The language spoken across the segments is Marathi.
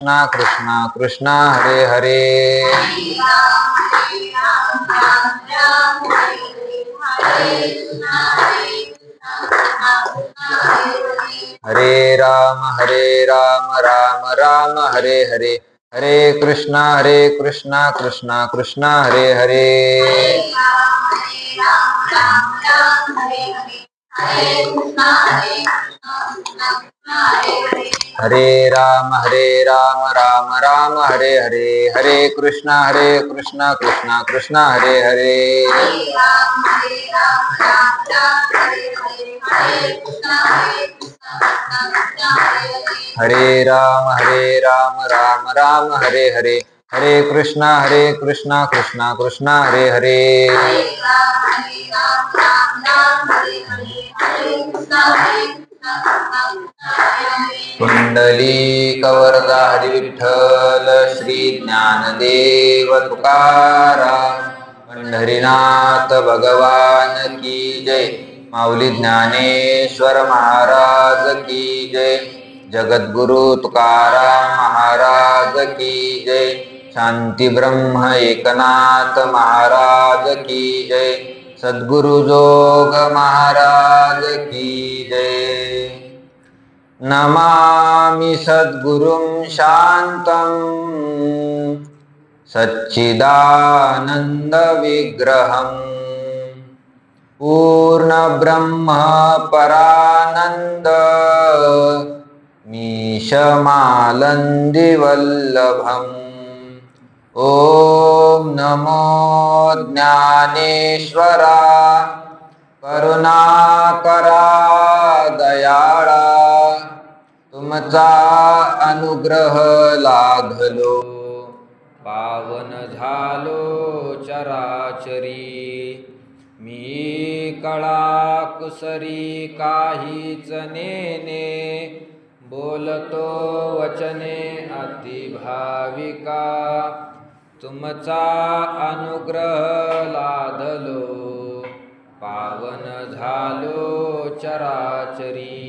कृष्णा कृष्णा कृष्णा हरे हरे हरे राम राम राम हरे हरे हरे कृष्णा कृष्णा कृष्णा हरे हरे हरे राम राम हरे हरे हरे कृष्णा कृष्णा हरे हरे हरे राम राम हरे हरे हरे कृष्णा कृष्णा हरे हरे कुंडली कवरदा हरी विठ्ठल श्री ज्ञानदेव तुकाराम पंढरीनाथ भगवान की जय माऊली ज्ञानेश्वर महाराज की जय जगद्गुरु तुकाराम महाराज की जय शांती ब्रह्म एकनाथ महाराज की जय सद्गुरु जोग महाराज की जय नमामि सद्गुरुं शान्तं सच्चिदानन्दविग्रहं पूर्णब्रह्म परानन्द मीशमालन्दिवल्लभम् ॐ नमो ज्ञानेश्वरा करुणाकरा दयाळा तुमचा अनुग्रह लाभलो पावन झालो चराचरी मी कळा कुसरी काहीच नेने बोलतो वचने अति भाविका तुमचा अनुग्रह लाधलो पावन झालो चराचरी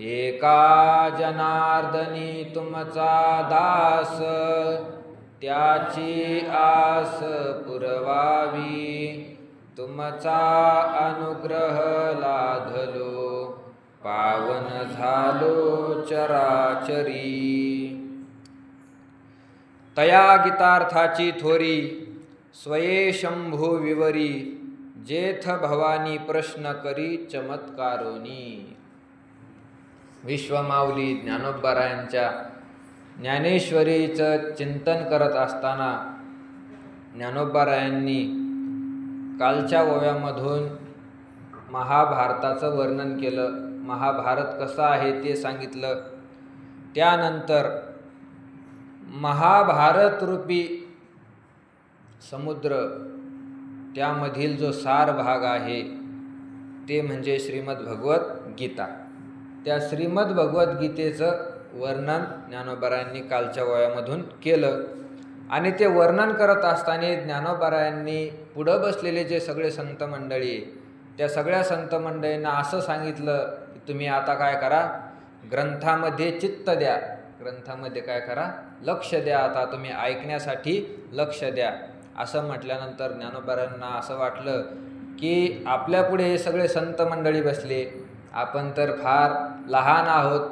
एका जनार्दनी तुमचा दास त्याची आस पुरवावी तुमचा अनुग्रह लाधलो पावन झालो चराचरी तया गीतार्थाची थोरी स्वये शंभू विवरी जेथ भवानी प्रश्न करी चमत्कारोनी विश्वमाऊली ज्ञानोबारायांच्या ज्ञानेश्वरीचं चिंतन करत असताना ज्ञानोबारायांनी कालच्या ओव्यामधून महाभारताचं वर्णन केलं. महाभारत कसं आहे ते सांगितलं. त्यानंतर महाभारत रूपी समुद्र त्यामधील जो सार भाग आहे ते म्हणजे श्रीमद भगवत गीता. त्या श्रीमद भगवद्गीतेचं वर्णन ज्ञानोबारायांनी कालच्या ओव्यामधून केलं. आणि ते वर्णन करत असताना ज्ञानोबारायांनी पुढं बसलेले जे सगळे संत मंडळी त्या सगळ्या संत मंडळींना असं सांगितलं की तुम्ही आता काय करा, ग्रंथामध्ये चित्त द्या, ग्रंथामध्ये काय करा, लक्ष द्या, आता तुम्ही ऐकण्यासाठी लक्ष द्या. असं म्हटल्यानंतर ज्ञानोबारायांना असं वाटलं की आपल्यापुढे हे सगळे संत मंडळी बसले, आपण तर फार लहान आहोत,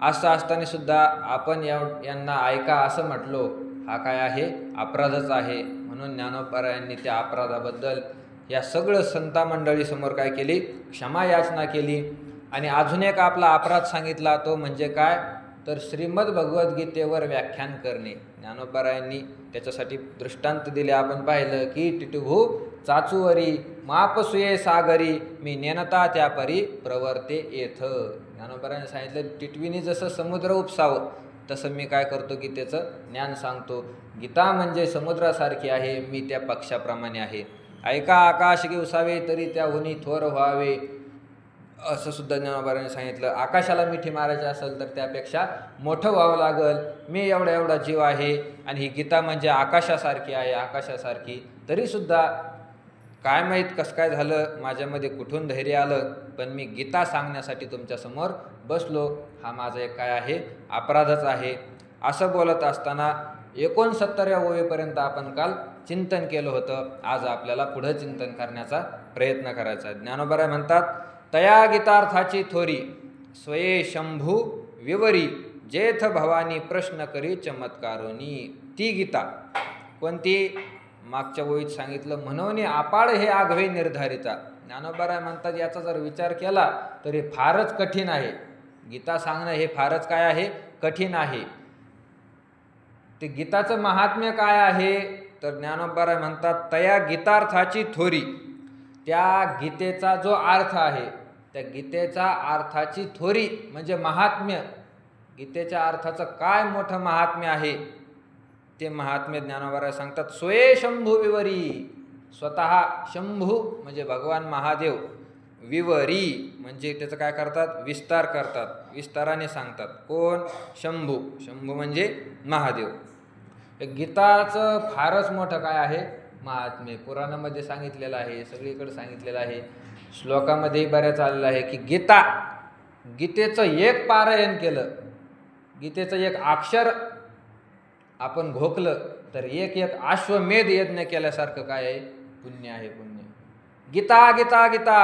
असं असताना सुद्धा आपण यांना ऐका असं म्हटलो, हा काय आहे, अपराधच आहे. म्हणून ज्ञानोबारायांनी त्या अपराधाबद्दल या सगळं संता मंडळीसमोर काय केली, क्षमा याचना केली. आणि अजून एक आपला अपराध सांगितला, तो म्हणजे काय, तर श्रीमद भगवद्गीतेवर व्याख्यान करणे. ज्ञानोबारायांनी त्याच्यासाठी दृष्टांत दिले. आपण पाहिलं की टिटुभू चाचूवरी मापसुये सागरी मी नेनता त्या परी प्रवर्ते येथ. ज्ञानोबारायांनी सांगितलं टिटवीने जसं समुद्र उपसावं तसं मी काय करतो की त्याचं ज्ञान सांगतो. गीता म्हणजे समुद्रासारखी आहे, मी त्या पक्षाप्रमाणे आहे. ऐका आकाश उसावे तरी त्या हुनी थोर व्हावे, असं सुद्धा ज्ञानोबारांनी सांगितलं. आकाशाला मिठी मारायची असेल तर त्यापेक्षा मोठं व्हावं लागल. मी एवढा जीव आहे आणि ही गीता म्हणजे आकाशासारखी आहे, आकाशासारखी. तरीसुद्धा काय माहीत कसं काय झालं, माझ्यामध्ये कुठून धैर्य आलं, पण मी गीता सांगण्यासाठी तुमच्यासमोर बसलो. हा माझा एक काय आहे, अपराधच आहे. असं बोलत असताना 69व्या ओळीपर्यंत आपण काल चिंतन केलं होतं. आज आपल्याला पुढं चिंतन करण्याचा प्रयत्न करायचा आहे. ज्ञानोबा म्हणतात, तया गीतार्थाची थोरी स्वये शंभू विवरी जेथ भवानी प्रश्न करी चमत्कारोनी. ती गीता कोणती? मागच्या ओळीत सांगितलं, म्हणून आपाळ हे आघवे निर्धारिता. ज्ञानोबा म्हणतात याचा जर विचार केला तरी फारच कठीण आहे. गीता सांगणं हे फारच काय आहे? कठीण आहे. ते गीताचं महात्म्य काय आहे? तर ज्ञानोबा म्हणतात, तया गीतार्थाची थोरी. त्या गीतेचा जो अर्थ आहे, त्या गीतेचा अर्थाची थोरी म्हणजे महात्म्य. गीतेच्या अर्थाचं काय मोठं महात्म्य आहे ते महात्म्य ज्ञानोबा सांगतात. स्वये शंभू विवरी, स्वतः शंभू म्हणजे भगवान महादेव, विवरी म्हणजे त्याचं काय करतात? विस्तार करतात, विस्ताराने सांगतात. कोण? शंभू. शंभू म्हणजे महादेव. गीताचं फारच मोठं काय आहे? महात्म्य. पुराणामध्ये सांगितलेलं आहे, सगळीकडे सांगितलेलं आहे, श्लोकामध्येही बऱ्याच आलेलं आहे की गीतेचं एक पारायण केलं, गीतेचं एक अक्षर आपण घोकलं तर एक अश्वमेध यज्ञ केल्यासारखं काय आहे? पुण्य आहे, पुण्य. गीता गीता गीता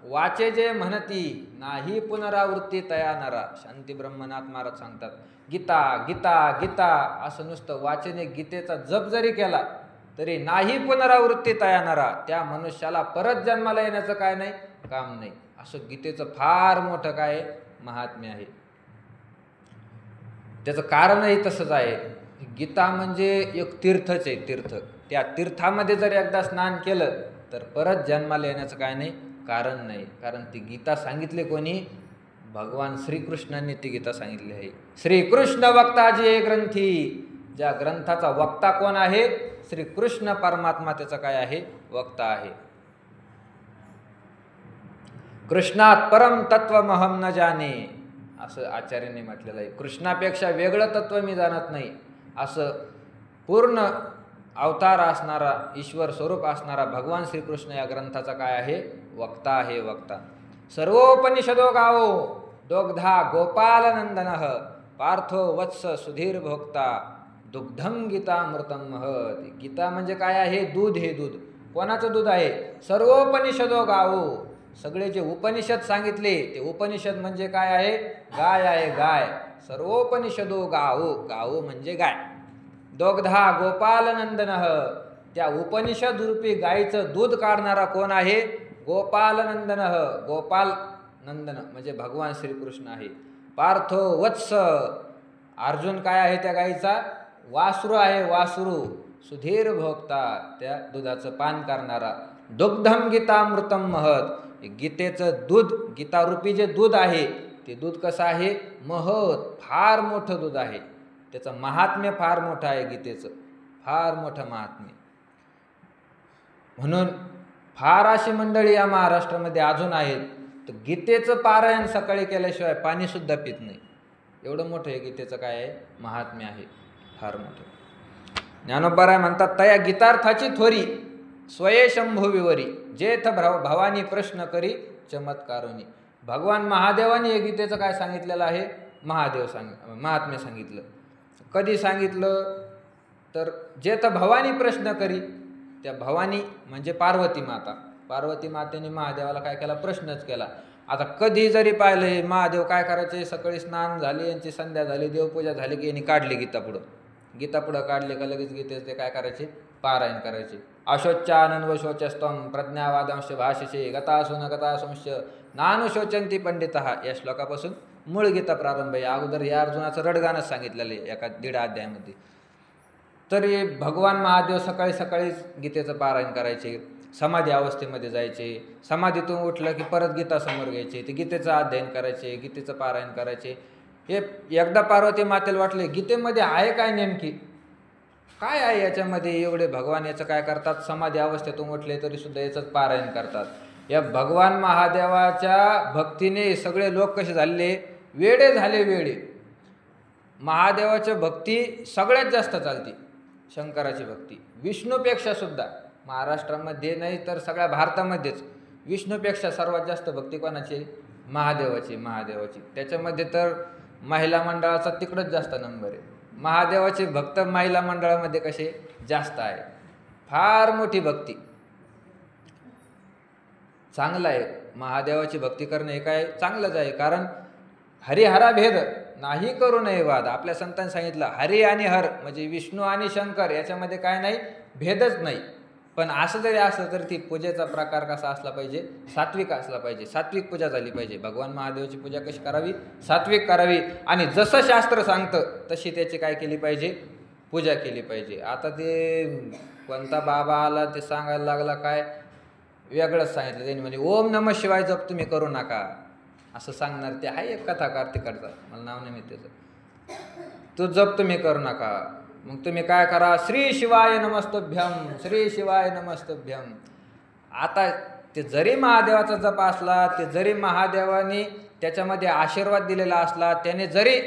वाचे जे म्हणती, नाही पुनरावृत्ती तया नरा. शांती ब्रह्मनाथ महाराज सांगतात, गीता गीता गीता असं नुसतं वाचेने गीतेचा जप जरी केला तरी नाही पुनरावृत्ती तया नरा. त्या मनुष्याला परत जन्माला येण्याचं काय नाही? काम नाही. असं गीतेचं फार मोठं काय महात्म्य आहे. त्याचं कारणही तसंच आहे. गीता म्हणजे एक तीर्थच आहे, तीर्थ. त्या तीर्थामध्ये जर एकदा स्नान केलं तर परत जन्माला येण्याचं काय नाही? कारण नाही. कारण ती गीता सांगितली कोणी? भगवान श्रीकृष्णांनी ती गीता सांगितली आहे. श्रीकृष्ण वक्ता जे ग्रंथी. ज्या ग्रंथाचा वक्ता कोण आहे? श्रीकृष्ण परमात्मा त्याचा काय आहे? वक्ता आहे. कृष्णात परम तत्वमहम न जाने असं आचार्यांनी म्हटलेलं आहे. कृष्णापेक्षा वेगळं तत्व मी जाणत नाही असं पूर्ण अवतार असणारा, ईश्वर स्वरूप असणारा भगवान श्रीकृष्ण या ग्रंथाचा काय आहे? वक्ता आहे, वक्ता. सर्वोपनिषदो गावो दोग्धा गोपालनंदन पार्थो वत्स सुधीर भोक्ता दुग्धम गीतामृतम महत. गीता म्हणजे काय आहे? दूध. हे दूध कोणाचं दूध आहे? सर्वोपनिषदो गावो. सगळे जे उपनिषद सांगितले ते उपनिषद म्हणजे काय आहे? गाय आहे, गाय. सर्वोपनिषदो गावो. गावो म्हणजे गाय. दोग्धा गोपालनंदन. त्या उपनिषद रूपी गायीचं दूध काढणारा कोण आहे? गोपालनंदन. गोपाल नंदन म्हणजे भगवान श्रीकृष्ण आहे. पार्थो वत्स. अर्जुन काय आहे त्या गायीचा? वासरू आहे, वासरू. सुधीर भोक्ता त्या दुधाचं पान करणारा. दुग्धम गीतामृतम महत. गीतेचं दूध, गीतारूपी जे दूध आहे ते दूध कसं आहे? महत, फार मोठं दूध आहे. त्याचं महात्म्य फार मोठं आहे. गीतेचं फार मोठं महात्म्य. म्हणून फार अशी मंडळी या महाराष्ट्रामध्ये अजून आहेत तर गीतेचं पारायण सकाळी केल्याशिवाय पाणी सुद्धा पित नाही. एवढं मोठं हे गीतेचं काय आहे? महात्म्य आहे, फार मोठं. ज्ञानोबा म्हणतात, तया गीतार्थाची थोरी स्वये शंभू विवरी जेथ भवानी प्रश्न करी चमत्कारोनी. भगवान महादेवाने हे गीतेचं काय सांगितलेलं आहे? महात्म्य सांगितलं. कधी सांगितलं? तर जेथ भवानी प्रश्न करी. त्या भवानी म्हणजे पार्वती माता. पार्वती मातेने महादेवाला काय केला? प्रश्नच केला. आता कधी जरी पाहिले महादेव काय करायचे? सकाळी स्नान झाले, यांची संध्या झाली, देवपूजा झाली की यांनी काढली गीता पुढं काढले का लगेच गीतेचे काय करायचे? पारायण करायचे. अशोच्यानन्व शोचस्तम प्रज्ञावादांश भाषसे गतासून गतासंश नानुशोचंती पंडितः. या श्लोकापासून मूळ गीता प्रारंभ आहे. अगोदर या अर्जुनाचं रडगाणच सांगितलेलं आहे एका 1.5 अध्यायामध्ये. तरी भगवान महादेव सकाळी सकाळीच गीतेचं पारायण करायचे. समाधी अवस्थेमध्ये जायचे. समाधीतून उठलं की परत गीता समोर घ्यायचे, ते गीतेचं अध्ययन करायचे, गीतेचं पारायण करायचे. हे एकदा पार्वती मातेला वाटले गीतेमध्ये आहे काय? नेमकी काय आहे याच्यामध्ये? एवढे भगवान याचं काय करतात? समाधी अवस्थेतून उठले तरी सुद्धा याचंच पारायण करतात. या भगवान महादेवाच्या भक्तीने सगळे लोक कसे झाले? वेडे झाले, वेडे. महादेवाची भक्ती सगळ्यात जास्त चालते, शंकराची भक्ती. विष्णूपेक्षा सुद्धा महाराष्ट्रामध्ये नाही तर सगळ्या भारतामध्येच विष्णूपेक्षा सर्वात जास्त भक्ती कोणाची? महादेवाची. त्याच्यामध्ये तर महिला मंडळाचा तिकडंच जास्त नंबर आहे. महादेवाचे भक्त महिला मंडळामध्ये कसे जास्त आहे, फार मोठी भक्ती. चांगलं आहे, महादेवाची भक्ती करणं हे काय चांगलंच आहे. कारण हरिहरा भेद नाही करू नये वाद. आपल्या संतांनी सांगितलं हरी आणि हर म्हणजे विष्णू आणि शंकर याच्यामध्ये काय नाही, भेदच नाही. पण असं जरी असलं तर ती पूजेचा प्रकार कसा असला पाहिजे, सात्विक असला पाहिजे. सात्विक पूजा झाली पाहिजे. भगवान महादेवाची पूजा कशी करावी, सात्विक करावी. आणि जसं शास्त्र सांगतं तशी त्याची काय केली पाहिजे, पूजा केली पाहिजे. आता ते कोणता बाबा आला ते सांगायला लागला काय वेगळंच सांगितलं त्यांनी, म्हणजे ओम नमः शिवाय जप तुम्ही करू नका असं सांगणार. ते आहे एक कथाकार तिकडचा, मला नाव नाही माहिती त्याचं. तो जप तुम्ही करू नका. मग तुम्ही काय करा, श्री शिवाय नमस्तभ्यम, श्री शिवाय नमस्तभ्यम. आता ते जरी महादेवाचा जप असला, ते जरी महादेवाने त्याच्यामध्ये आशीर्वाद दिलेला असला, त्याने जरी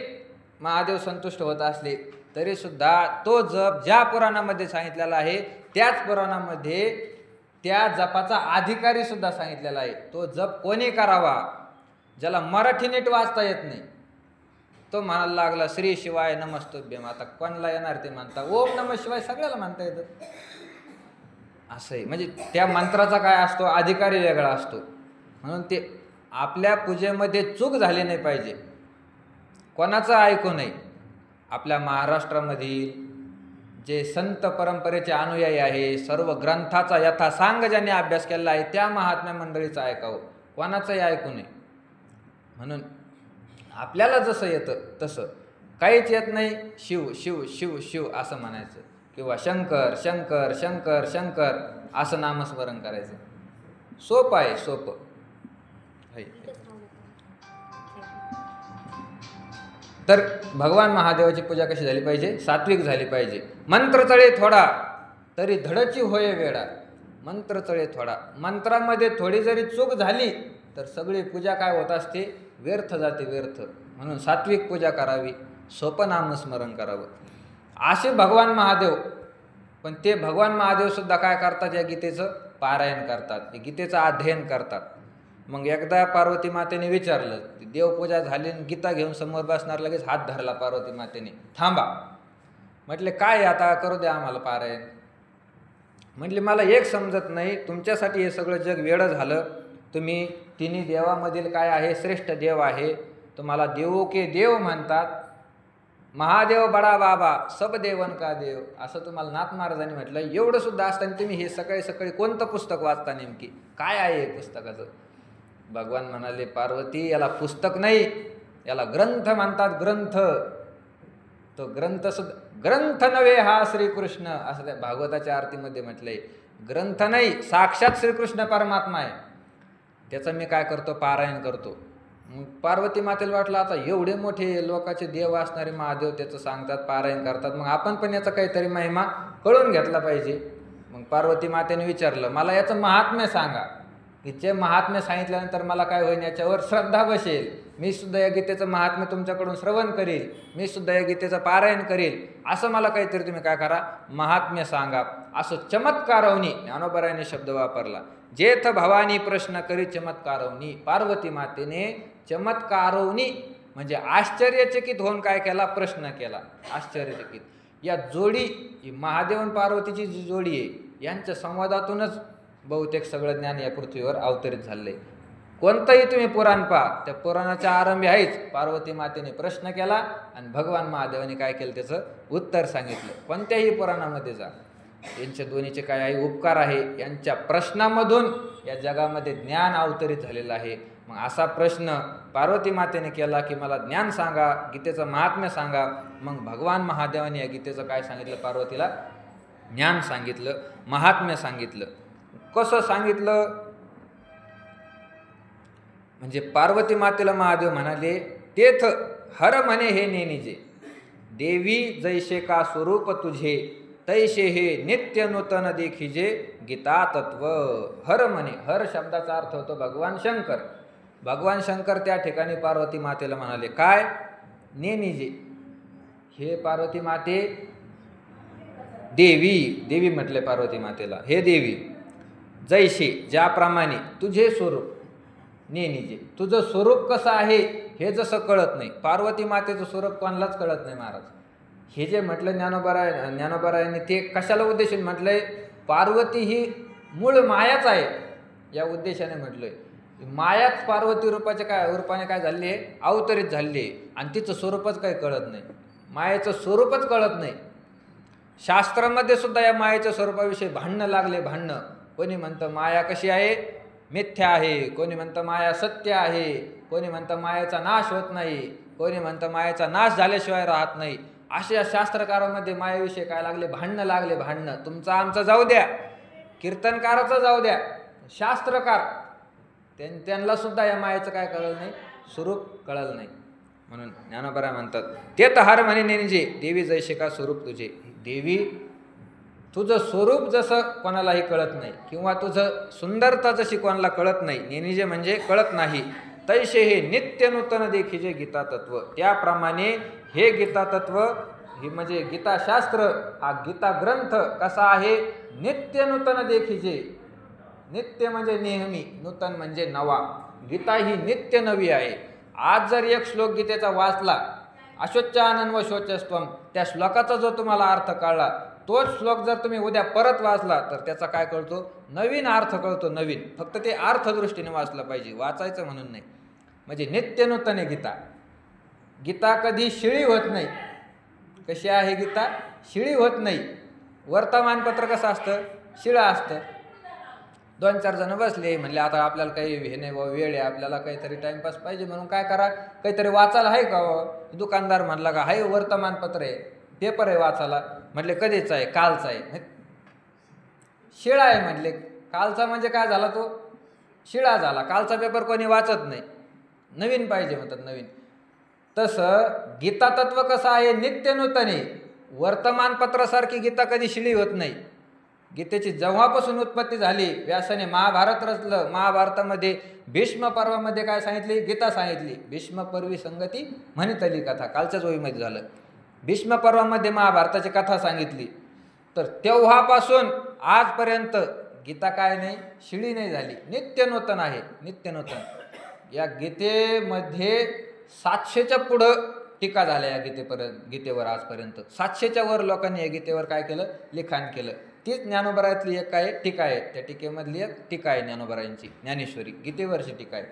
महादेव संतुष्ट होत असले तरी सुद्धा तो जप ज्या पुराणामध्ये सांगितलेला आहे त्याच पुराणामध्ये त्या जपाचा अधिकारी सुद्धा सांगितलेला आहे. तो जप कोणी करावा, ज्याला मराठी नीट वाचता येत नाही तो म्हणायला लागला श्री शिवाय नमस्तभ्यम. आता कोणाला येणार ते म्हणता, ओम नमः शिवाय सगळ्याला म्हणता येतं. असं आहे, म्हणजे त्या मंत्राचा काय असतो, अधिकारी वेगळा असतो. म्हणून ते आपल्या पूजेमध्ये चूक झाली नाही पाहिजे, कोणाचं ऐकू नये. आपल्या महाराष्ट्रामधील जे संत परंपरेचे अनुयायी आहे, सर्व ग्रंथाचा यथासांग ज्यांनी अभ्यास केला आहे त्या महात्म्या मंडळीचं ऐकावं, कोणाचंही ऐकू नये. म्हणून आपल्याला जसं येतं तसं, काहीच येत नाही शिव शिव शिव शिव असं म्हणायचं, किंवा शंकर शंकर शंकर शंकर असं नामस्मरण करायचं. सोपं आहे, सोपं. तर भगवान महादेवाची पूजा कशी झाली पाहिजे, सात्विक झाली पाहिजे. मंत्र चळे थोडा तरी धडची होय वेळा. मंत्र चळे थोडा, मंत्रामध्ये थोडी जरी चूक झाली तर सगळी पूजा काय होत असते, व्यर्थ जाते, व्यर्थ. म्हणून सात्विक पूजा करावी, सोपं नामस्मरण करावं. असे भगवान महादेव, पण ते भगवान महादेव सुद्धा काय करतात, या गीतेचं पारायण करतात, गीतेचं अध्ययन करतात. मग एकदा पार्वती मातेने विचारलं, देवपूजा झाली, गीता घेऊन समोर बसणार, लगेच हात धरला पार्वती मातेने, थांबा. म्हटले काय आता करू द्या आम्हाला पारायण. म्हटले मला एक समजत नाही, तुमच्यासाठी हे सगळं जग वेडं झालं. तुम्ही तिन्ही देवामधील काय आहे, श्रेष्ठ देव आहे, तुम्हाला देवो के देव म्हणतात, महादेव बडा बाबा सब देवन का देव असं तुम्हाला नाथ महाराजांनी म्हटलं. एवढं सुद्धा असताना तुम्ही हे सकाळी सकाळी कोणतं पुस्तक वाचता, नेमकी काय आहे हे पुस्तकाचं. भगवान म्हणाले पार्वती याला पुस्तक नाही, याला ग्रंथ म्हणतात, ग्रंथ. तो ग्रंथ सुद्धा ग्रंथ नव्हे हा श्रीकृष्ण असं त्या भागवताच्या आरतीमध्ये म्हटलंय. ग्रंथ नाही, साक्षात श्रीकृष्ण परमात्मा आहे, त्याचं मी काय करतो, पारायण करतो. मग पार्वती मातेला वाटलं आता एवढे मोठे लोकाचे देव असणारे महादेव त्याचं सांगतात, पारायण करतात, मग आपण पण याचा काहीतरी महिमा कळून घेतला पाहिजे. मग पार्वती मातेने विचारलं मला याचं महात्म्य सांगा, की जे महात्म्य सांगितल्यानंतर मला काय होईल, याच्यावर श्रद्धा बसेल, मी सुद्धा या गीतेचं महात्म्य तुमच्याकडून श्रवण करील, मी सुद्धा या गीतेचं पारायण करील, असं मला काहीतरी तुम्ही काय करा, महात्म्य सांगा. असं चमत्कारवनी ज्ञानोबरायाने शब्द वापरला. जेथ भवानी प्रश्न करी चमत्कारवनी. पार्वती मातेने चमत्कारवनी म्हणजे आश्चर्यचकित होऊन काय केला, प्रश्न केला, आश्चर्यचकित. या जोडी, ही महादेव आणि पार्वतीची जी जोडी आहे, यांच्या संवादातूनच बहुतेक सगळं ज्ञान या पृथ्वीवर अवतरित झालंय. कोणतंही तुम्ही पुराण पहा, त्या पुराणाच्या आरंभी आहेच पार्वती मातेने प्रश्न केला आणि भगवान महादेवाने काय केलं, त्याचं उत्तर सांगितलं. कोणत्याही पुराणामध्ये जा, यांच्या दोन्हीचे काय आहे, उपकार आहे. यांच्या प्रश्नामधून या जगामध्ये ज्ञान अवतरित झालेलं आहे. मग असा प्रश्न पार्वती मातेने केला की मला ज्ञान सांगा, गीतेचं महात्म्य सांगा. मग भगवान महादेवाने या गीतेचं काय सांगितलं, पार्वतीला ज्ञान सांगितलं, महात्म्य सांगितलं. कसं सांगितलं म्हणजे पार्वती मातेला महादेव म्हणाले, तेथ हर म्हणे हे नेनिजे, देवी जैसे का स्वरूप तुझे, तैसे हे नित्य नूतन देखिजे गीता तत्व. हर म्हणे, हर शब्दाचा अर्थ होतो भगवान शंकर. भगवान शंकर त्या ठिकाणी पार्वती मातेला म्हणाले काय, नेनिजे, हे पार्वती माते, देवी, देवी म्हटले पार्वती मातेला, हे देवी, जैसे ज्याप्रमाणे, तुझे स्वरूप, नेनिजे, तुझं स्वरूप कसं आहे हे जसं कळत नाही. पार्वती मातेचं स्वरूप कोणालाच कळत नाही महाराज. हे जे म्हटलं ज्ञानोबरायांनी ते कशाला उद्देशून म्हटलंय? पार्वती ही मूळ मायाच आहे या उद्देशाने म्हटलंय. मायाच पार्वती रूपाने काय झाली आहे? अवतरित झाली आहे. आणि तिचं स्वरूपच काही कळत नाही, मायेचं स्वरूपच कळत नाही. शास्त्रामध्ये सुद्धा या मायेच्या स्वरूपाविषयी भांडणं लागले, भांडणं. कोणी म्हणतं माया कशी आहे? मिथ्या आहे. कोणी म्हणतं माया सत्य आहे. कोणी म्हणतं मायेचा नाश होत नाही. कोणी म्हणतं मायेचा नाश झाल्याशिवाय राहत नाही. अशा शास्त्रकारामध्ये मायाविषयी काय लागले? भांडणं लागले, भांडणं. तुमचं आमचं जाऊ द्या, कीर्तनकाराचं जाऊ द्या, शास्त्रकार त्यांना सुद्धा या मायेचं काय कळलं नाही? स्वरूप कळलं नाही. म्हणून ज्ञानोबराय म्हणतात, ते तर हार म्हणे नेनिजे देवी जैसे का स्वरूप तुझे. देवी, तुझं स्वरूप जसं कोणालाही कळत नाही, किंवा तुझं सुंदरता जशी कोणाला कळत नाही, नेनिजे म्हणजे कळत नाही, तैसे हे नित्य नूतन देखीजे गीता तत्व. त्याप्रमाणे हे गीता तत्व, हे म्हणजे गीताशास्त्र, हा गीता ग्रंथ कसा आहे? नित्य नूतन देखीजे. नित्य म्हणजे नेहमी, नूतन म्हणजे नवा. गीता ही नित्य नवी आहे. आज जर एक श्लोक गीतेचा वाचला, अशोच्यानन व शोचस्त्वम, त्या श्लोकाचा जो तुम्हाला अर्थ कळला, तोच श्लोक जर तुम्ही उद्या परत वाचला तर त्याचा काय कळतो? नवीन अर्थ कळतो, नवीन. फक्त ते अर्थदृष्टीने वाचलं पाहिजे, वाचायचं म्हणून नाही. म्हणजे नित्य नूतन आहे गीता. गीता कधी शिळी होत नाही. कशी आहे गीता? शिळी होत नाही. वर्तमानपत्र कसं असतं? शिळं असतं. 2-4 जण बसले, म्हणले आता आपल्याला काही हे नाही बाबा, वेळ आहे, आपल्याला काहीतरी टाइमपास पाहिजे, म्हणून काय करा, काहीतरी वाचायला आहे का? दुकानदार म्हणला का हाय वर्तमानपत्र आहे, पेपर आहे वाचायला. म्हटले कधीच आहे? कालचा आहे. शिळा आहे म्हटले. कालचा म्हणजे काय झाला? तो शिळा झाला. कालचा पेपर कोणी वाचत नाही, नवीन पाहिजे म्हणतात, नवीन. तसं गीता तत्व कसं आहे? नित्य नूतन आहे. वर्तमानपत्रासारखी गीता कधी शिळी होत नाही. गीतेची जेव्हापासून उत्पत्ती झाली, व्यासाने महाभारत रचलं. महाभारतामध्ये भीष्म पर्वामध्ये काय सांगितली? गीता सांगितली. भीष्म पर्वी संगती म्हणितली कथा, कालच्याच ओळीमध्ये झालं. भीष्म पर्वामध्ये महाभारताची कथा सांगितली. तर तेव्हापासून आजपर्यंत गीता काय नाही? शिळी नाही झाली, नित्य नूतन आहे, नित्य नूतन. या गीतेमध्ये 700च्या पुढं टीका झाल्या या गीतेवर आजपर्यंत. 700च्या वर लोकांनी या गीतेवर काय केलं? लिखाण केलं. तीच ज्ञानोबरायातली एक काय टीका आहे. त्या टीकेमधली एक टीका आहे ज्ञानोबरायांची, ज्ञानेश्वरी, गीतेवरची टीका आहे.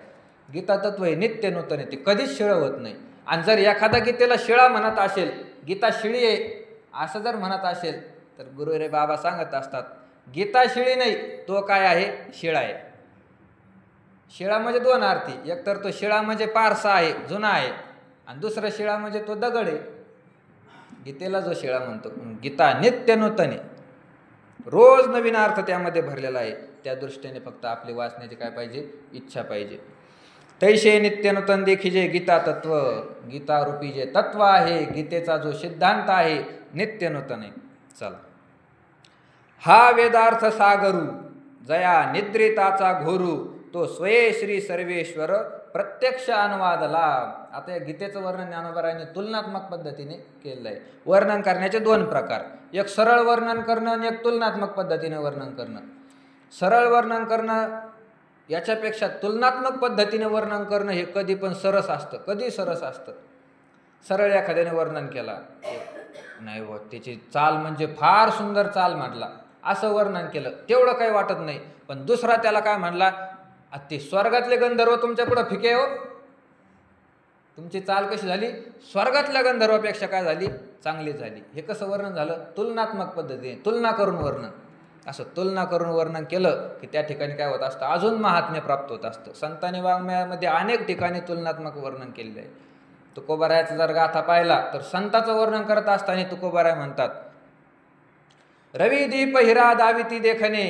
गीता तत्व हे नित्य नूतन आहे, ते कधीच शिळं होत नाही. आणि जर एखादा गीतेला शिळा म्हणत असेल, गीता शिळी आहे असं जर म्हणत असेल, तर गुरु रे बाबा सांगत असतात, गीता शिळी नाही, तो काय आहे? शिळा आहे. शिळा म्हणजे 2 अर्थी. एक तर तो शिळा म्हणजे पारसा आहे, जुना आहे, आणि दुसरा शिळा म्हणजे तो दगड आहे. गीतेला जो शिळा म्हणतो, गीता नित्य नूतन आहे, रोज नवीन अर्थ त्यामध्ये भरलेला आहे. त्या दृष्टीने फक्त आपली वाचण्याची काय पाहिजे? इच्छा पाहिजे. तैसे नित्य नूतन देखीजे गीता तत्व. गीता रूपी जे तत्व आहे, गीतेचा जो सिद्धांत आहे, नित्य नूतन आहे. चला, हा वेदार्थ सागरू जया निद्रिताचा घोरू, तो स्वये श्री सर्वेश्वर प्रत्यक्ष अनुवादला. आता या गीतेचं वर्णन ज्ञानोबरायांनी तुलनात्मक पद्धतीने केलेलं आहे. वर्णन करण्याचे 2 प्रकार, एक सरळ वर्णन करणं आणि एक तुलनात्मक पद्धतीने वर्णन करणं. सरळ वर्णन करणं याच्यापेक्षा तुलनात्मक पद्धतीने वर्णन करणं हे कधी पण सरस असतं, कधी सरस असतं. सरळ एखाद्याने वर्णन केला, नाही हो त्याची चाल म्हणजे फार सुंदर चाल म्हटला, असं वर्णन केलं, तेवढं काही वाटत नाही. पण दुसरा त्याला काय म्हणला, ते स्वर्गातले गंधर्व तुमच्या पुढं फिके हो, तुमची चाल कशी झाली? स्वर्गातल्या गंधर्वापेक्षा काय झाली? चांगली झाली. हे कसं वर्णन झालं? तुलनात्मक पद्धतीने, तुलना करून वर्णन. असं तुलना करून वर्णन केलं की त्या ठिकाणी काय होत असतं? अजून महात्म्य प्राप्त होत असतं. संतांनी वाङ्मयामध्ये अनेक ठिकाणी तुलनात्मक वर्णन केलेलं आहे. तुकोबारायाचा जर गाथा पाहिला तर संताचं वर्णन करत असताना तुकोबाराय म्हणतात, रवी दीप हिरा दाविती देखणे,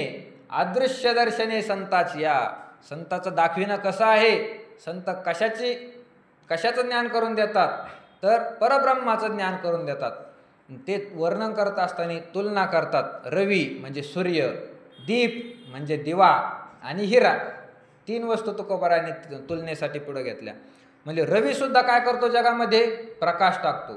अदृश्य दर्शने संताची. या संताचं दाखविणं कसं आहे? संत कशाचं ज्ञान करून देतात? तर परब्रह्माचं ज्ञान करून देतात. ते वर्णन करत असताना तुलना करतात. रवी म्हणजे सूर्य, दीप म्हणजे दिवा, आणि हिरा, 3 वस्तू तुकोबारायाने तुलनेसाठी पुढे घेतल्या. म्हणजे रवी सुद्धा काय करतो? जगामध्ये प्रकाश टाकतो.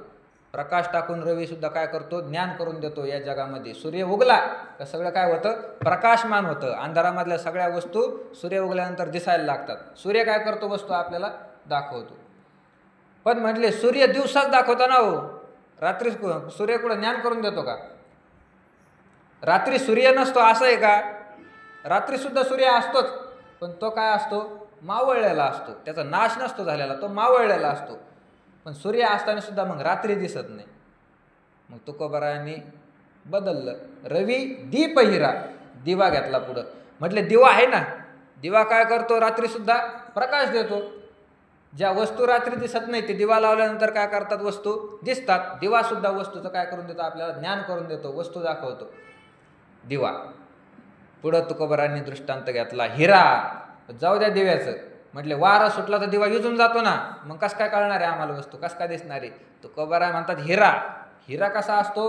प्रकाश टाकून रवी सुद्धा काय करतो? ज्ञान करून देतो या जगामध्ये. सूर्य उगला का सगळं काय होतं? प्रकाशमान होतं. अंधारामधल्या सगळ्या वस्तू सूर्य उगल्यानंतर दिसायला लागतात. सूर्य काय करतो? वस्तू आपल्याला दाखवतो. पण म्हटले सूर्य दिवसाच दाखवतो ना हो, रात्री सूर्य कुठं ज्ञान करून देतो का? रात्री सूर्य नसतो असं आहे का? रात्री सुद्धा सूर्य असतोच, पण तो काय असतो? मावळलेला असतो. त्याचा नाश नसतो झालेला, तो मावळलेला असतो. पण सूर्य असताना सुद्धा मग रात्री दिसत नाही. मग तुकोबारायांनी बदललं. रवी दीप हिरा, दिवा घेतला पुढं. म्हटले दिवा आहे ना, दिवा काय करतो? रात्री सुद्धा प्रकाश देतो. ज्या वस्तू रात्री दिसत नाही ते दिवा लावल्यानंतर काय करतात? वस्तू दिसतात. दिवा सुद्धा वस्तूचं काय करून देतो? आपल्याला ज्ञान करून देतो, वस्तू दाखवतो दिवा. पुढं तुकोबारांनी दृष्टांत घेतला हिरा. जाऊ द्या दिव्याचं, म्हटले वारा सुटला तर दिवा विजून जातो ना, मग कस काय कळणार आहे आम्हाला वस्तू, कस काय दिसणार आहे? तुकोबाराय म्हणतात हिरा. हिरा कसा असतो?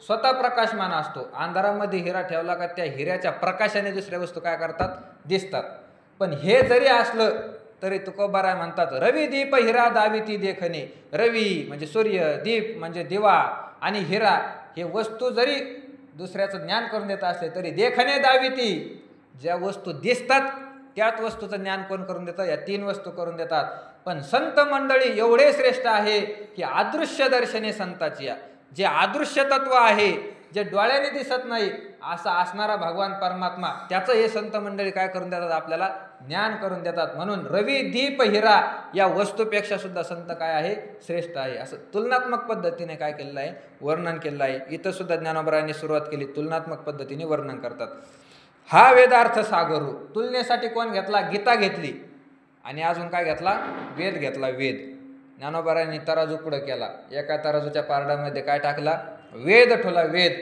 स्वतः प्रकाशमान असतो. अंधारामध्ये हिरा ठेवला का त्या हिऱ्याच्या प्रकाशाने दुसऱ्या वस्तू काय करतात? दिसतात. पण हे जरी असलं तरी तुकोबाराय म्हणतात रवी दीप हिरा दाविती देखणे. रवी म्हणजे सूर्य, दीप म्हणजे दिवा, आणि हिरा हे वस्तू जरी दुसऱ्याचं ज्ञान करून देत असले तरी देखणे दाविती, ज्या वस्तू दिसतात त्याच वस्तूचं ज्ञान कोण करून देतं? या तीन वस्तू करून देतात. पण संत मंडळी एवढे श्रेष्ठ आहे की अदृश्य दर्शने संताची, जे अदृश्य तत्व आहे, जे डोळ्याने दिसत नाही असा असणारा भगवान परमात्मा, त्याचं हे संत मंडळी काय करून देतात? आपल्याला ज्ञान करून देतात. म्हणून रवी दीप हिरा या वस्तूपेक्षा सुद्धा संत काय आहे? श्रेष्ठ आहे. असं तुलनात्मक पद्धतीने काय केलेलं आहे? वर्णन केलेलं आहे. इथं सुद्धा ज्ञानोबरायांनी सुरुवात केली, तुलनात्मक पद्धतीने वर्णन करतात. हा वेदार्थ सागरू. तुलनेसाठी कोण घेतला? गीता घेतली. आणि अजून काय घेतला? वेद घेतला. वेद ज्ञानोबरायांनी तराजू पुढं केला. एका तराजूच्या पारड्यामध्ये काय टाकला? वेद ठेवला. वेद,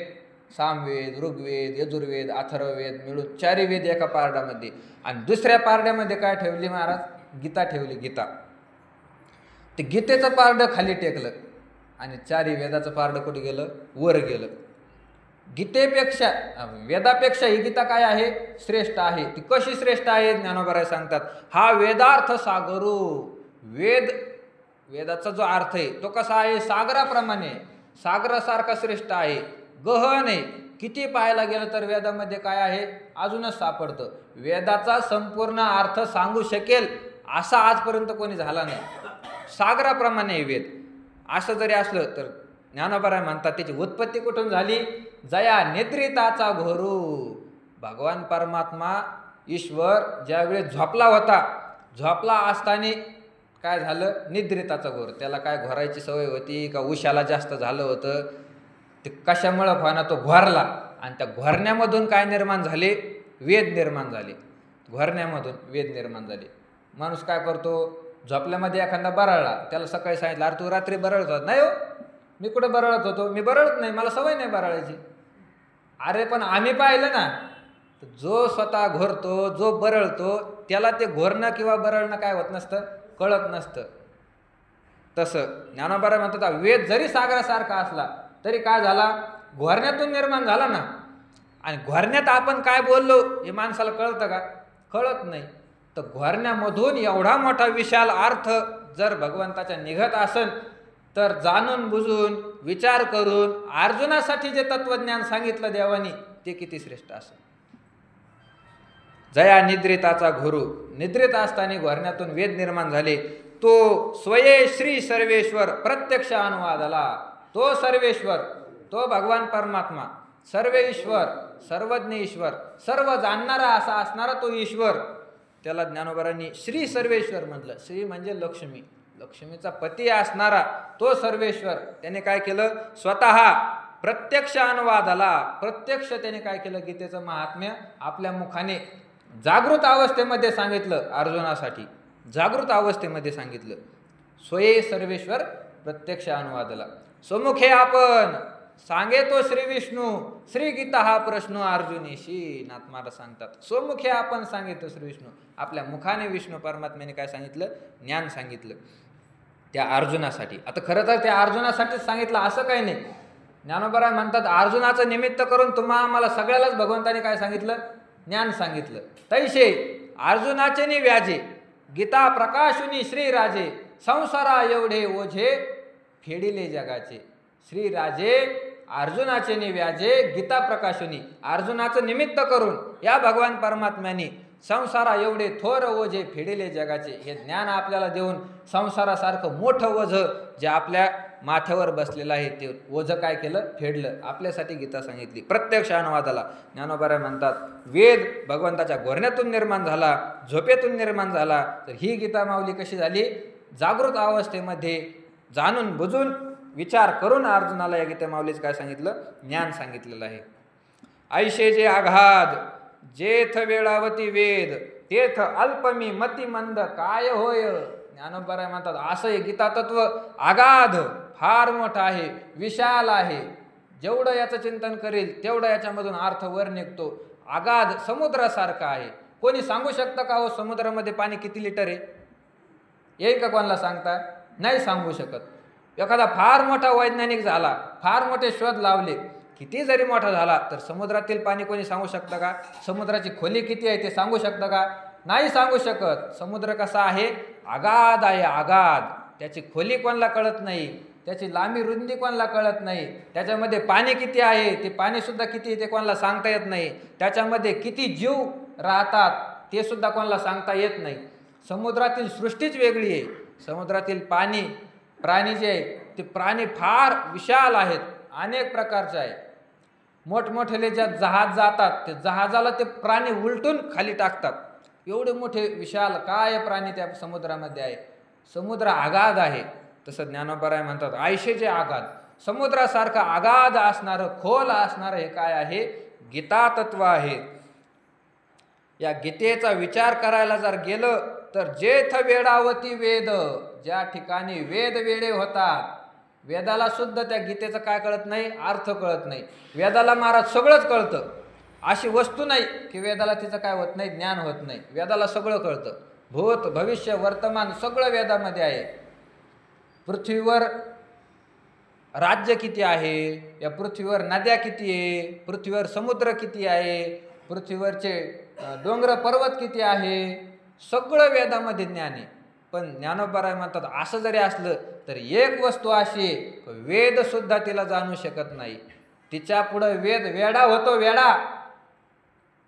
सामवेद, ऋग्वेद, यजुर्वेद, अथर्ववेद मिळून 4 वेद एका पारड्यामध्ये. आणि दुसऱ्या पारड्यामध्ये काय ठेवली महाराज? गीता ठेवली. गीता. ते गीतेचं पारडं खाली टेकलं आणि 4 वेदाचं पारडं कुठे गेलं? वर गेलं. गीतेपेक्षा, वेदापेक्षा ही गीता काय आहे? श्रेष्ठ आहे. ती कशी श्रेष्ठ आहे? ज्ञानोबराय सांगतात हा वेदार्थ सागरू. वेदाचा जो अर्थ आहे तो कसा आहे? सागराप्रमाणे, सागरासारखा श्रेष्ठ आहे. गहन आहे. किती पाहायला गेलं तर वेदामध्ये काय आहे? अजूनच सापडतं. वेदाचा संपूर्ण अर्थ सांगू शकेल असा आजपर्यंत कोणी झाला नाही. सागराप्रमाणे वेद. असं जरी असलं तर ज्ञानोबराय म्हणतात त्याची उत्पत्ती कुठून झाली? जया निद्रिताचा घोरू. भगवान परमात्मा ईश्वर ज्यावेळेस झोपला होता, झोपला असताना काय झालं? निद्रिताचा घोर. त्याला काय घोरायची सवय होती का उशाला जास्त झालं होतं? ते कशामुळं व्हाना तो घोरला. आणि त्या घोरण्यामधून काय निर्माण झाले? वेद निर्माण झाले. घोरण्यामधून वेद निर्माण झाले. माणूस काय करतो? झोपल्यामध्ये एखादा बरळला, त्याला सकाळी सांगितलं अरे तू रात्री बरळत होता. नाही हो, मी कुठं बरळत होतो? मी बरळत नाही, मला सवय नाही बरळायची. अरे पण आम्ही पाहिलं ना, जो स्वतः घोरतो, जो बरळतो, त्याला ते घोरणं किंवा बरळणं काय होत नसतं? कळत नसतं. तसं ज्ञानोबराय म्हणतात वेद जरी सागरासारखा असला तरी काय झाला? घोरण्यातून निर्माण झाला ना. आणि घोरण्यात आपण काय बोललो हे माणसाला कळतं का? कळत नाही. तर घोरण्यामधून एवढा मोठा विशाल अर्थ जर भगवंताच्या निघत असेल तर जाणून बुजून विचार करून अर्जुनासाठी जे तत्वज्ञान सांगितलं देवानी ते किती श्रेष्ठ असेल. जया निद्रिताचा घोरू. निद्रित असताना घोरण्यातून वेद निर्माण झाले. तो स्वये श्री सर्वेश्वर प्रत्यक्ष अनुवादाला. तो सर्वेश्वर, तो भगवान परमात्मा, सर्व ईश्वर, सर्वज्ञ ईश्वर, सर्व जाणणारा असा असणारा तो ईश्वर, त्याला ज्ञानोबरांनी श्री सर्वेश्वर म्हटलं. श्री म्हणजे लक्ष्मी, लक्ष्मीचा पती असणारा तो सर्वेश्वर. त्याने काय केलं? स्वतः प्रत्यक्ष अनुवादाला. प्रत्यक्ष त्याने काय केलं? गीतेचं महात्म्य आपल्या मुखाने जागृत अवस्थेमध्ये सांगितलं. अर्जुनासाठी जागृत अवस्थेमध्ये सांगितलं. स्वये सर्वेश्वर प्रत्यक्ष अनुवादाला. स्वमुखे आपण सांगे तो श्री विष्णू. श्री गीता हा प्रश्न अर्जुनीशी. नाथ महाराज सांगतात स्वमुखे आपण सांगे तो श्री विष्णू. आपल्या मुखाने विष्णू परमात्म्याने काय सांगितलं? ज्ञान सांगितलं त्या अर्जुनासाठी. आता खरं तर त्या अर्जुनासाठीच सांगितलं असं काही नाही. ज्ञानोबराय म्हणतात अर्जुनाचं निमित्त करून तुम्हा आम्हाला सगळ्यालाच भगवंताने काय सांगितलं? ज्ञान सांगितलं. तैसे अर्जुनाचे नि व्याजे गीता प्रकाशुनी श्रीराजे. संसारा एवढे ओझे फेडिले जगाचे. श्रीराजे अर्जुनाचे नि व्याजे गीता प्रकाशुनी. अर्जुनाचं निमित्त करून या भगवान परमात्म्याने संसारा एवढे थोर ओझे फेडिले जगाचे. हे ज्ञान आपल्याला देऊन संसारासारखं मोठं ओझं जे आपल्या माथ्यावर बसलेलं आहे ते ओझं काय केलं, फेडलं. आपल्यासाठी गीता सांगितली. प्रत्यक्ष अनुवादाला ज्ञानोबा म्हणतात, वेद भगवंताच्या घोरण्यातून निर्माण झाला, झोपेतून निर्माण झाला, तर ही गीता माऊली कशी झाली, जागृत अवस्थेमध्ये जाणून बुजून विचार करून अर्जुनाला या गीता माऊलीच काय सांगितलं, ज्ञान सांगितलेलं आहे. ऐशे जे आघाद जेथ वेळावती वेद तेथ अल्पमी मतिमंद काय होय. ज्ञानोबा म्हणतात असं हे गीता तत्व आगाध फार मोठं आहे, विशाल आहे. जेवढं याचं चिंतन करेल तेवढं याच्यामधून अर्थ वर निघतो. आगाध समुद्रासारखा आहे. कोणी सांगू शकतं का हो समुद्रामध्ये पाणी किती लिटर आहे? येईल का कोणाला सांगता? नाही सांगू शकत. एखादा फार मोठा वैज्ञानिक झाला, फार मोठे शोध लावले, किती जरी मोठा झाला तर समुद्रातील पाणी कोणी सांगू शकतं का? समुद्राची खोली किती आहे ते सांगू शकतं का? नाही सांगू शकत. समुद्र कसा आहे? आगाध आहे, आगाध. त्याची खोली कोणाला कळत नाही, त्याची लांबी रुंदी कोणाला कळत नाही. त्याच्यामध्ये पाणी किती आहे, ते पाणी सुद्धा किती आहे ते कोणाला सांगता येत नाही. त्याच्यामध्ये किती जीव राहतात ते सुद्धा कोणाला सांगता येत नाही. समुद्रातील सृष्टीच वेगळी आहे. समुद्रातील प्राणी जे आहे ते प्राणी फार विशाल आहेत, अनेक प्रकारचे आहे. मोठमोठे ज्या जहाज जातात ते जहाजाला ते प्राणी उलटून खाली टाकतात. एवढे मोठे विशाल काय प्राणी त्या समुद्रामध्ये आहे. समुद्र आगाध आहे. तसं ज्ञानोबा म्हणतात आयशेचे आगाध. समुद्रासारखं आगाध असणारं, खोल असणारं हे काय आहे? गीता तत्व आहे. या गीतेचा विचार करायला जर गेलं तर जेथ वेडावती वेद, ज्या ठिकाणी वेद वेडे होतात, वेदाला सुद्धा त्या गीतेचं काय कळत नाही, अर्थ कळत नाही. वेदाला महाराज सगळंच कळतं. अशी वस्तू नाही की वेदाला तिचं काय होत नाही, ज्ञान होत नाही. वेदाला सगळं कळतं. भूत भविष्य वर्तमान सगळं वेदामध्ये आहे. पृथ्वीवर राज्य किती आहे, या पृथ्वीवर नद्या किती आहे, पृथ्वीवर समुद्र किती आहे, पृथ्वीवरचे डोंगर पर्वत किती आहे, सगळं वेदामध्ये ज्ञान आहे. पण ज्ञानोबा म्हणतात असं जरी असलं तर एक वस्तू अशी आहे, वेद सुद्धा तिला जाणू शकत नाही. तिच्या पुढं वेद वेडा होतो, वेडा.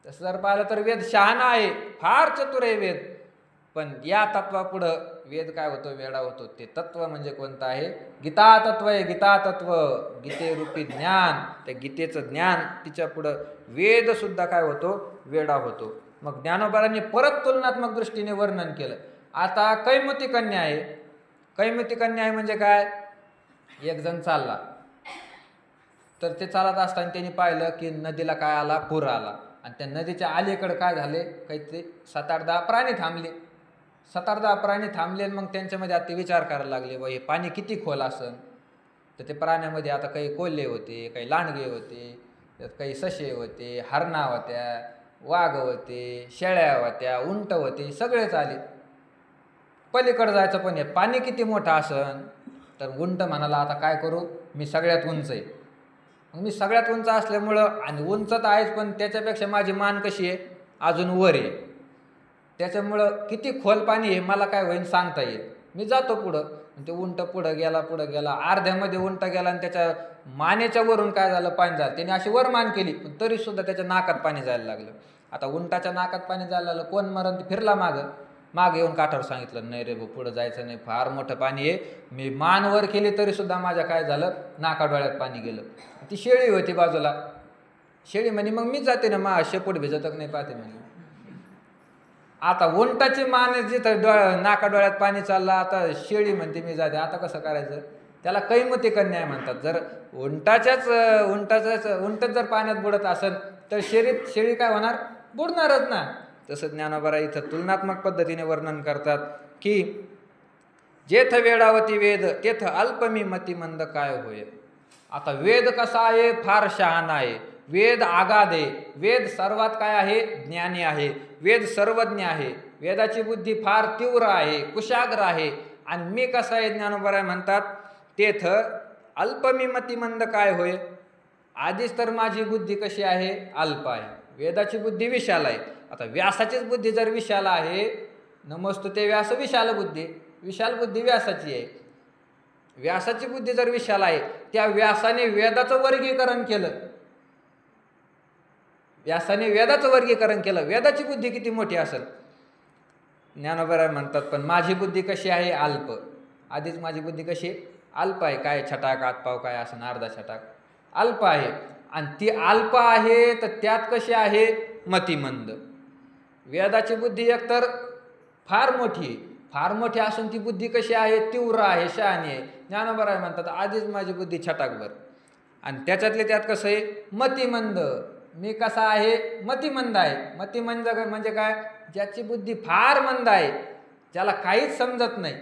तसं जर पाहिलं तर वेद शहाणा आहे, फार चतुर आहे वेद. पण या तत्वापुढं वेद काय होतो, वेडा होतो. ते तत्व म्हणजे कोणतं आहे? गीता तत्व आहे. गीता तत्व, गीतेरूपी ज्ञान. त्या गीतेचं ज्ञान तिच्या पुढं वेद सुद्धा काय होतो, वेडा होतो. मग ज्ञानोबांनी परत तुलनात्मक दृष्टीने वर्णन केलं. आता कैमुती कन्या आहे. कैमुती कन्या आहे म्हणजे काय? एक जण चालला, तर ते चालत असताना त्यांनी पाहिलं की नदीला काय आला, पूर आला. आणि त्या नदीच्या अलीकडे काय झाले, काहीतरी 7-8-10 प्राणी थांबले. 7-8-10 प्राणी थांबले. मग त्यांच्यामध्ये आता ते विचार करायला लागले, व हे पाणी किती खोल असन. तर ते प्राण्यामध्ये आता काही कोल्हे होते, काही लांडगे होते, त्यात काही ससे होते, हरणा होत्या, वाघ होते, शेळ्या होत्या, उंट होते, सगळेच आले. पलीकडे जायचं पण हे पाणी किती मोठं असन. तर उंट म्हणाला आता काय करू, मी सगळ्यात उंच आहे. मग मी सगळ्यात उंच असल्यामुळं, आणि उंच तर आहेच पण त्याच्यापेक्षा माझी मान कशी आहे, अजून वर आहे. त्याच्यामुळं किती खोल पाणी आहे मला काय होईन सांगता येईल. मी जातो पुढं. ते उंट पुढं गेला. अर्ध्यामध्ये उंट गेला आणि त्याच्या मानेच्या वरून काय झालं, पाणी झालं. त्याने अशी वर मान केली पण तरी सुद्धा त्याच्या नाकात पाणी जायला लागलं. आता उंटाच्या नाकात पाणी जायला लागलं, कोण मरण, फिरला मागे येऊन काठावर सांगितलं, नाही रे भाऊ पुढं जायचं नाही, फार मोठं पाणी आहे. मी मान वर केली तरी सुद्धा माझ्या काय झालं, नाका डोळ्यात पाणी गेलं. ती शेळी होती बाजूला. शेळी म्हणे मग मी जाते ना, शेपूट भिजतक नाही पाहते म्हणे. आता उंटाची मान जिथं नाका डोळ्यात पाणी चाललं, आता शेळी म्हणते मी जाते. आता कसं करायचं? त्याला कैमुती कन्या म्हणतात. जर उंटच जर पाण्यात बुडत असेल तर शेळी काय होणार, बुडणारच ना. तसं ज्ञानोबा इथं तुलनात्मक पद्धतीने वर्णन करतात की जेथ वेडावती वेद तेथ अल्पमी मतिमंद काय होय. आता वेद कसा आहे, फार शहाणा आहे. वेद आगाध आहे. वेद सर्वात काय आहे, ज्ञानी आहे. वेद सर्वज्ञ आहे. वेदाची बुद्धी फार तीव्र आहे, कुशाग्र आहे. आणि मी कसा आहे, ज्ञानोबा म्हणतात तेथ अल्पमी मतिमंद काय होय. आधीच तर माझी बुद्धी कशी आहे, अल्प आहे. वेदाची बुद्धी विशाल आहे. आता व्यासाचीच बुद्धी जर विशाल आहे, नमस्तु ते व्यास विशाल बुद्धी. विशाल बुद्धी व्यासाची आहे. व्यासाची बुद्धी जर विशाल आहे, त्या व्यासाने वेदाचं वर्गीकरण केलं. व्यासाने वेदाचं वर्गीकरण केलं. वेदाची बुद्धी किती मोठी असेल. ज्ञानोबा म्हणतात पण माझी बुद्धी कशी आहे, अल्प. आधीच माझी बुद्धी कशी अल्प आहे, काय छटाक हातपाव काय असं अर्धा छटाक अल्प आहे. आणि ती अल्प आहे तर त्यात कशी आहे मतिमंद. वेदाची बुद्धी एकतर फार मोठी आहे, फार मोठी असून ती बुद्धी कशी आहे तीव्र आहे, शहाणी आहे. ज्ञानोबा म्हणतात आधीच माझी बुद्धी छटाकभर. आणि त्याच्यातले त्यात कसं आहे मतिमंद. मी कसा आहे मतिमंद आहे. मतिमंद म्हणजे काय, ज्याची बुद्धी फार मंद आहे, ज्याला काहीच समजत नाही,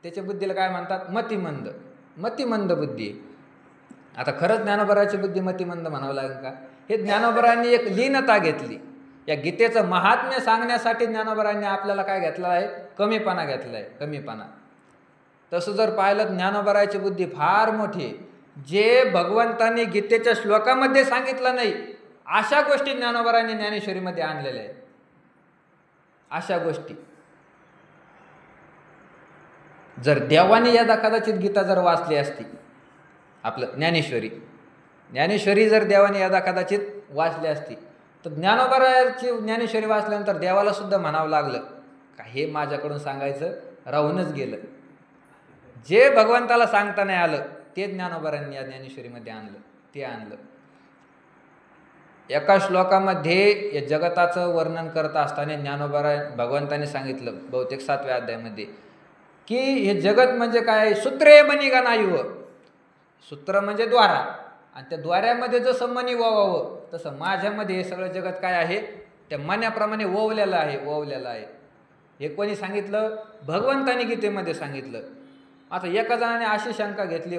त्याच्या बुद्धीला काय म्हणतात मतिमंद. मतिमंद बुद्धी. आता खरंच ज्ञानोबराची बुद्धी मतिमंद म्हणावं लागेल का. हे ज्ञानोबरांनी एक लीनता घेतली. या गीतेचं महात्म्य सांगण्यासाठी ज्ञानोबरांनी आपल्याला काय घेतलं आहे, कमीपणा घेतला आहे, कमीपणा. तसं जर पाहिलं ज्ञानोबराची बुद्धी फार मोठी आहे. जे भगवंतांनी गीतेच्या श्लोकामध्ये सांगितलं नाही अशा गोष्टी ज्ञानोबरांनी ज्ञानेश्वरीमध्ये आणलेल्या आहेत. अशा गोष्टी जर देवाने यदा कदाचित गीता जर वाचली असती, आपलं ज्ञानेश्वरी जर देवाने यदा कदाचित वाचली असती, तर ज्ञानोबराची ज्ञानेश्वरी वाचल्यानंतर देवाला सुद्धा म्हणावं लागलं का हे माझ्याकडून सांगायचं राहूनच गेलं. जे भगवंताला सांगता नाही आलं ते ज्ञानोबरांनी या ज्ञानेश्वरीमध्ये आणलं, ते आणलं. एका श्लोकामध्ये या जगताचं वर्णन करत असताना ज्ञानोबरा भगवंताने सांगितलं बहुतेक 7व्या अध्यायामध्ये की हे जगत म्हणजे काय, सूत्रे मणी गणायुव. सूत्र म्हणजे द्वारा, आणि त्या द्वाऱ्यामध्ये जसं मणी वावावं तसं माझ्यामध्ये हे सगळं जगत काय आहे त्या मण्याप्रमाणे ओवलेलं आहे, ओवलेलं आहे. हे कोणी सांगितलं, भगवंताने गीतेमध्ये सांगितलं. आता एका जणाने अशी शंका घेतली,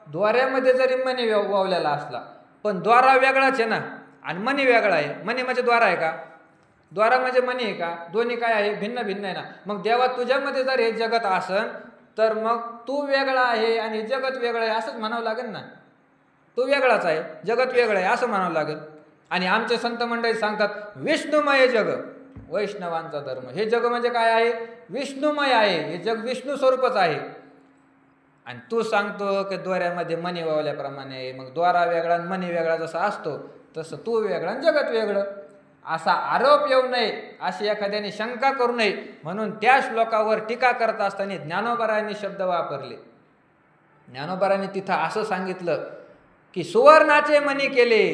द्वाऱ्यामध्ये जरी मणी वावलेला असला पण द्वारा वेगळाच आहे ना, आणि मणी वेगळा आहे. मणी म्हणजे द्वारा आहे का, द्वारा म्हणजे मणी आहे का, दोन्ही काय आहे भिन्न भिन्न आहे ना. मग देवा तुझ्यामध्ये जर हे जगत असन तर मग तू वेगळा आहे आणि हे जगत वेगळं आहे असंच म्हणावं लागेल ना. तू वेगळाच आहे, जगत वेगळं आहे असं म्हणावं लागेल. आणि आमचे संत मंडळी सांगतात विष्णुमय जग, वैष्णवांचा धर्म. हे जग म्हणजे काय आहे, विष्णुमय आहे, हे जग विष्णू स्वरूपच आहे. आणि तू सांगतो की द्वाऱ्यामध्ये मणी वावल्याप्रमाणे, मग द्वारा वेगळा आणि मणी वेगळा जसा असतो तसं तू वेगळा आणि जगत वेगळं, असा आरोप येऊ नये, अशी एखाद्याने शंका करू नये म्हणून त्या श्लोकावर टीका करत असताना ज्ञानोबरांनी शब्द वापरले. ज्ञानोबरांनी तिथं असं सांगितलं की सुवर्णाचे मणी केले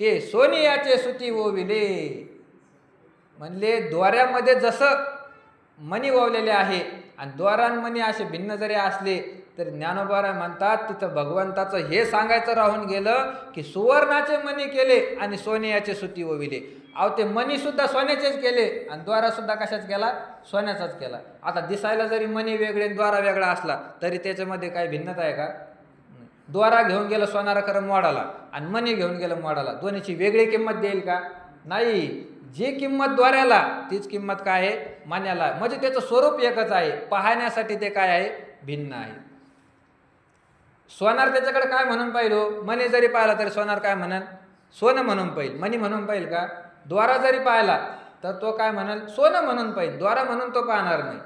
ते सोनियाचे सुती ओविले. म्हणले द्वाऱ्यामध्ये जसं मणी ओवलेले आहे आणि द्वारांमणी असे भिन्न जरी असले तर ज्ञानोबा म्हणतात तिथं भगवंताचं हे सांगायचं राहून गेलं की सुवर्णाचे मणी केले आणि सोन्याचे सुती ओविले. अहो ते मणी सुद्धा सोन्याचेच केले आणि द्वारा सुद्धा कशाच केला, सोन्याचाच केला. आता दिसायला जरी मणी वेगळे द्वारा वेगळा असला तरी त्याच्यामध्ये काही भिन्नता आहे का. द्वारा घेऊन गेलं सोनारा खरं मोडाला आणि मणी घेऊन गेलं मोडाला, दोन्हीची वेगळी किंमत देईल का, नाही. जी किंमत द्वाऱ्याला तीच किंमत काय आहे मण्याला. म्हणजे त्याचं स्वरूप एकच आहे, पाहण्यासाठी ते काय आहे भिन्न आहे. सोनार त्याच्याकडे काय म्हणून पाहिलो, मणी जरी पाहिला तरी सोनार काय म्हणन, सोनं म्हणून पाहिजे, मणी म्हणून पाहिजे का. द्वारा जरी पाहिला तर तो काय म्हणेल, सोनं म्हणून पाहिजे, द्वारा म्हणून तो पाहणार नाही,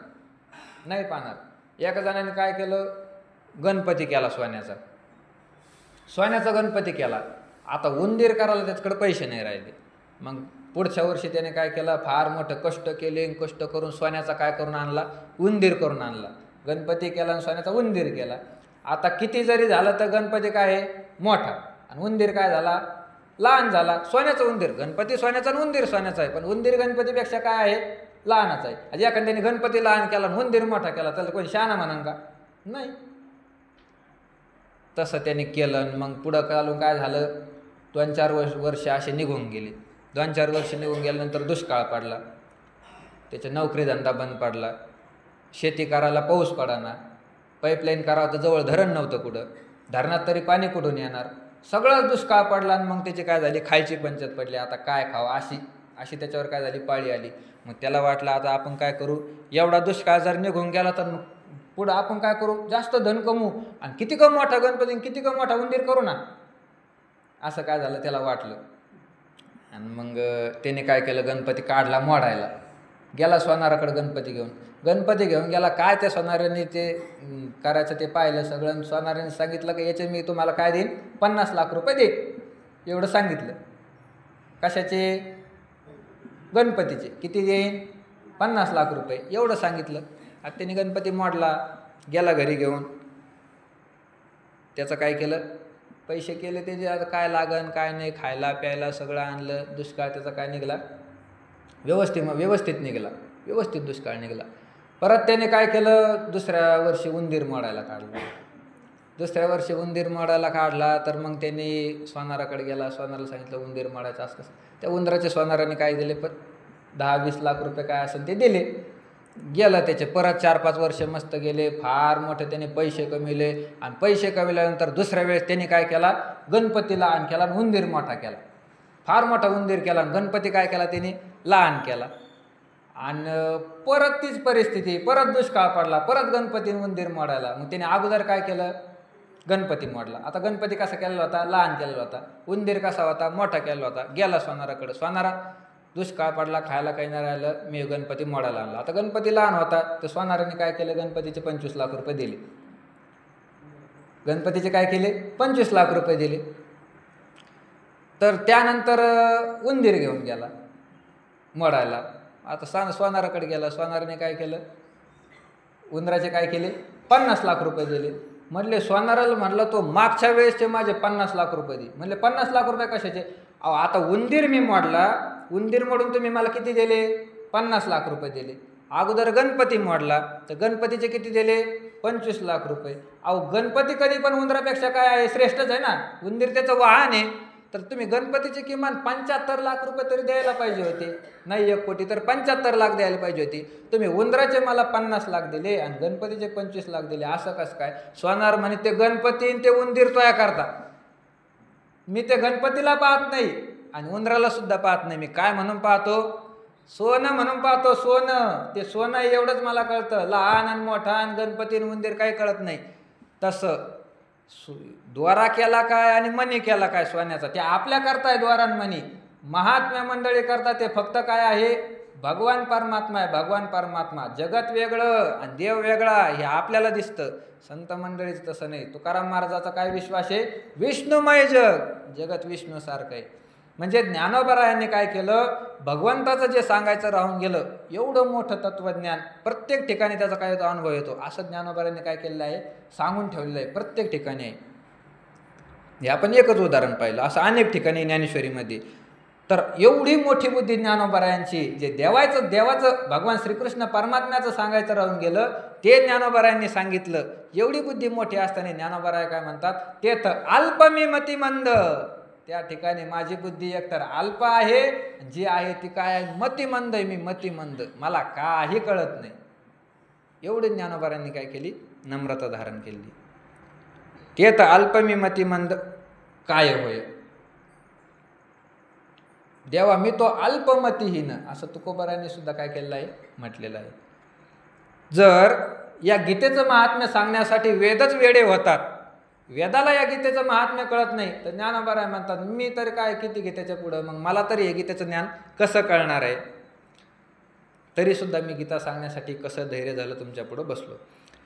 नाही पाहणार. एका जणाने काय केलं, गणपती केला सोन्याचा, सोन्याचा गणपती केला. आता उंदीर करायला त्याच्याकडे पैसे नाही राहिले. मग पुढच्या वर्षी त्याने काय केलं, फार मोठं कष्ट केले, कष्ट करून सोन्याचा काय करून आणला, उंदीर करून आणला. गणपती केला आणि सोन्याचा उंदीर केला. आता किती जरी झालं तर गणपती काय आहे मोठा आणि उंदीर काय झाला लहान झाला. सोन्याचा उंदीर, गणपती सोन्याचा आणि उंदीर सोन्याचा आहे, पण उंदीर गणपतीपेक्षा काय आहे लहानच आहे. आज एखाद्याने गणपती लहान केला आणि उंदीर मोठा केला तर कोणी शहाणा म्हणाल का, नाही. तसं त्याने केलं. मग पुढं चालून काय झालं, 2-4 वर्ष असे निघून गेले. 2-4 वर्ष निघून गेल्यानंतर दुष्काळ पडला, त्याचा नोकरी धंदा बंद पडला, शेती करायला पाऊस पडाना, पाईपलाईन करावं तर जवळ धरण नव्हतं कुठं, धरणात तरी पाणी कुठून येणार, सगळं दुष्काळ पडला. आणि मग त्याची काय झाली, खायची पंचायत पडली, आता काय खावं अशी त्याच्यावर काय झाली, पाळी आली. मग त्याला वाटलं आता आपण काय करू, एवढा दुष्काळ जर निघून गेला तर मग पुढं आपण काय करू, जास्त धन कमवू आणि किती कम मोठा गणपती किती कम मोठा उंदीर करू ना, असं काय झालं त्याला वाटलं. आणि मग त्याने काय केलं, गणपती काढला मोडायला, गेला सोनाराकडे गणपती घेऊन. गणपती घेऊन गेला, काय त्या सोनाराने ते करायचं ते पाहिलं सगळं. सोनाराने सांगितलं की याचे मी तुम्हाला काय देईन, 50 लाख रुपये देईन, एवढं सांगितलं. कशाचे, गणपतीचे. किती देईन, 50 लाख रुपये, एवढं सांगितलं. आता त्याने गणपती मोडला, गेला घरी घेऊन. त्याचं काय केलं, पैसे केले त्याचे, आता काय लागन काय नाही, खायला प्यायला सगळं आणलं, दुष्काळ त्याचा काय निघाला, व्यवस्थित निघाला, व्यवस्थित दुष्काळ निघाला. परत त्याने काय केलं, दुसऱ्या वर्षी उंदीर मोडायला काढला. दुसऱ्या वर्षी उंदीर मोडायला काढला तर मग त्यांनी सोनाराकडे गेला, सोनाराला सांगितलं उंदीर मोडायचं असं कसं. त्या उंदराच्या सोनाराने काय दिले, 10-20 लाख रुपये काय असेल ते दिले. गेलं त्याचे. परत 4-5 वर्ष मस्त गेले, फार मोठे त्याने पैसे कमिले. आणि पैसे कमिल्यानंतर दुसऱ्या वेळेस त्यांनी काय केला, गणपती लहान केला आणि उंदीर मोठा केला. फार मोठा उंदीर केला आणि गणपती काय केला त्यांनी, लहान केला. आणि परत तीच परिस्थिती, परत दुष्काळ पडला, परत गणपती उंदीर मोडायला. मग त्याने अगोदर काय केलं, गणपती मोडला. आता गणपती कसा केलेला होता, लहान केलेला होता. उंदीर कसा होता, मोठा केलेला होता. गेला सोनाराकडे, सोनारा दुष्काळ पडला, खायला काही नाही राहिलं, मी गणपती मोडायला आणला. आता गणपती लहान होता, तर सोनाराने काय केलं, गणपतीचे 25 लाख रुपये दिले. गणपतीचे काय केले, 25 लाख रुपये दिले. तर त्यानंतर उंदीर घेऊन गेला मोडायला. आता सोनाराकडे गेला, सोनाराने काय केलं, उंदराचे काय केले, 50 लाख रुपये दिले. म्हणले सोनाराला, म्हणलं तो मागच्या वेळेसचे माझे 50 लाख रुपये दे. म्हणले 50 लाख रुपये कशाचे, अहो आता उंदीर मी मोडला, उंदीर मोडून तुम्ही मला किती दिले, 50 लाख रुपये दिले. अगोदर गणपती मोडला तर गणपतीचे किती दिले, 25 लाख रुपये. अहो गणपती कधी पण उंदरापेक्षा काय आहे, श्रेष्ठच आहे ना. उंदीर त्याचं वाहन आहे, तर तुम्ही गणपतीचे किमान 75 लाख रुपये तरी द्यायला पाहिजे होते. नाही 1 कोटी तर 75 लाख द्यायला पाहिजे होती. तुम्ही उंदराचे मला 50 लाख दिले आणि गणपतीचे 25 लाख दिले, असं कसं काय. सोनार म्हणे ते गणपती ते उंदीर तोया करता, मी ते गणपतीला पाहत नाही आणि उंदराला सुद्धा पाहत नाही. मी काय म्हणून पाहतो, सोनं म्हणून पाहतो. सोनं, ते सोनं एवढंच मला कळतं. लहान आणि मोठा आणि गणपती आणि उंदीर काही कळत नाही. तसं द्वारा केला काय आणि मनी केला काय सोन्याचा, ते आपल्या करताय द्वारा आणि मनी. महात्म्या मंडळी करता ते फक्त काय आहे, भगवान परमात्मा आहे. भगवान परमात्मा, जगत वेगळं आणि देव वेगळा हे आपल्याला दिसतं. संत मंडळीच तसं नाही. तुकाराम महाराजाचा काय विश्वास आहे, विष्णुमय जग, जगत विष्णू सारखं आहे. म्हणजे ज्ञानोबरायांनी काय केलं, भगवंताचं जे सांगायचं राहून गेलं, एवढं मोठं तत्वज्ञान प्रत्येक ठिकाणी त्याचा काय अनुभव येतो, असं ज्ञानोबरायांनी काय केलेलं आहे, सांगून ठेवलेलं आहे. प्रत्येक ठिकाणी आहे. हे आपण एकच उदाहरण पाहिलं, असं अनेक ठिकाणी ज्ञानेश्वरीमध्ये. तर एवढी मोठी बुद्धी ज्ञानोबरायांची, जे देवाचं भगवान श्रीकृष्ण परमात्म्याचं सांगायचं राहून गेलं, ते ज्ञानोबरायांनी सांगितलं. एवढी बुद्धी मोठी असताना ज्ञानोबराय काय म्हणतात, ते तर अल्प मी मतिमंद. त्या ठिकाणी माझी बुद्धी एकतर अल्प आहे, जी आहे ती काय आहे, मतिमंद आहे. मी मतिमंद, मला काही कळत नाही. एवढे ज्ञानोबरायांनी काय केली, नम्रता धारण केली. ते तर अल्प मी मतिमंद काय होय, देवा मी तो अल्पमतीहीन, असं तुकोबारांनी सुद्धा काय केलेलं आहे, म्हटलेलं आहे. जर या गीतेचं महात्म्य सांगण्यासाठी वेदच वेडे होतात, वेदाला या गीतेचं महात्म्य कळत नाही, तर ज्ञानोबराय म्हणतात मी तर काय किती गीतेच्या पुढं, मग मला तरी हे गीतेचं ज्ञान कसं कळणार आहे. तरी सुद्धा मी गीता सांगण्यासाठी कसं धैर्य झालं तुमच्या पुढं बसलो.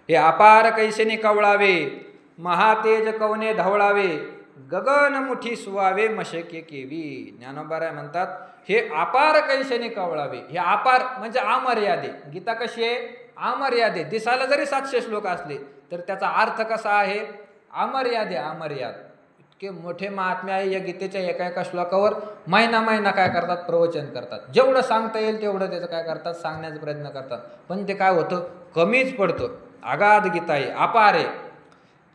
हे अपार कैसेने कवळावे, महातेज कवने धवळावे, गगन मुठी सुवावे मशके केवी. ज्ञानोबराय म्हणतात हे अपार कैसेने कवळावे. हे अपार म्हणजे अमर्यादे. गीता कशी आहे, अमर्यादे. दिसायला जरी 700 श्लोक असले तर त्याचा अर्थ कसा आहे, अमर्यादे. अमर्याद इतके मोठे महात्म्य आहे या गीतेच्या एका श्लोकावर. महिना काय करतात, प्रवचन करतात. जेवढं सांगता येईल तेवढं त्याचं काय करतात, सांगण्याचा प्रयत्न करतात. पण ते काय होतं, कमीच पडतं. अगाध गीता आहे, अपार आहे.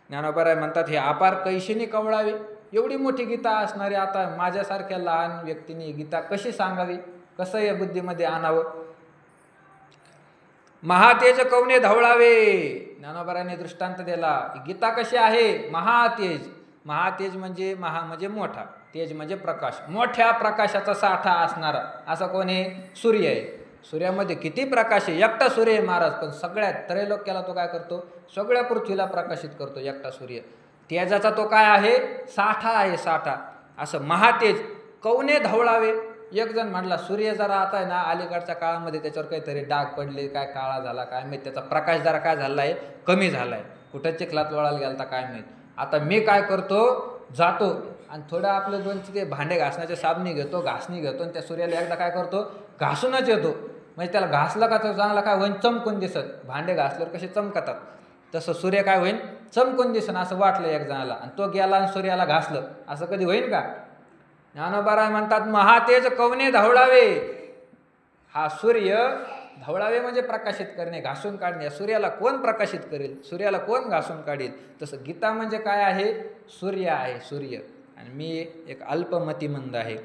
ज्ञानोबराय म्हणतात हे अपार कैशीने कवळावे. एवढी मोठी गीता असणारी आता माझ्यासारख्या लहान व्यक्तीने गीता कशी सांगावी, कसं या बुद्धीमध्ये आणावं. महातेज कवने धवळावे. ज्ञानोबराने दृष्टांत दिला. गीता कशी आहे, महातेज. महातेज म्हणजे म्हणजे मोठा, तेज म्हणजे प्रकाश. मोठ्या प्रकाशाचा साठा असणारा असा कोण आहे, सूर्य आहे. सूर्यामध्ये किती प्रकाश आहे, एकटा सूर्य आहे महाराज. पण सगळ्यात त्रैलोक्याला तो काय करतो, सगळ्या पृथ्वीला प्रकाशित करतो एकटा सूर्य. तेजाचा तो काय आहे, साठा आहे, साठा. असं महातेज. कवने धवळावे. एक जण म्हटला सूर्य जरा आता आहे ना, अलीकडच्या काळामध्ये त्याच्यावर काहीतरी डाग पडले, काय काळा झाला काय माहीत, त्याचा प्रकाश जरा काय झाला आहे, कमी झाला आहे. कुठं चिखलात वळायला गेला काय माहीत. आता मी काय करतो, जातो आणि थोडं आपलं 2 ते भांडे घासण्याचे साबणी घेतो, घासणी घेतो आणि त्या सूर्याला एकदा काय करतो, घासूनच येतो. म्हणजे त्याला घासलं का तो चांगला काय होईन, चमकून दिसत. भांडे घासल्यावर कसे चमकतात, तसं सूर्य काय होईन, चमकून दिसन असं वाटलं एक जणाला, आणि तो गेला आणि सूर्याला घासलं. असं कधी होईल का? ज्ञानोबा म्हणतात महातेज कवने धावळावे. हा सूर्य धावळावे म्हणजे प्रकाशित करणे, घासून काढणे. सूर्याला कोण प्रकाशित करेल? सूर्याला कोण घासून काढेल? तसं गीता म्हणजे काय आहे? सूर्य आहे, सूर्य. आणि मी एक अल्पमतिमंद आहे.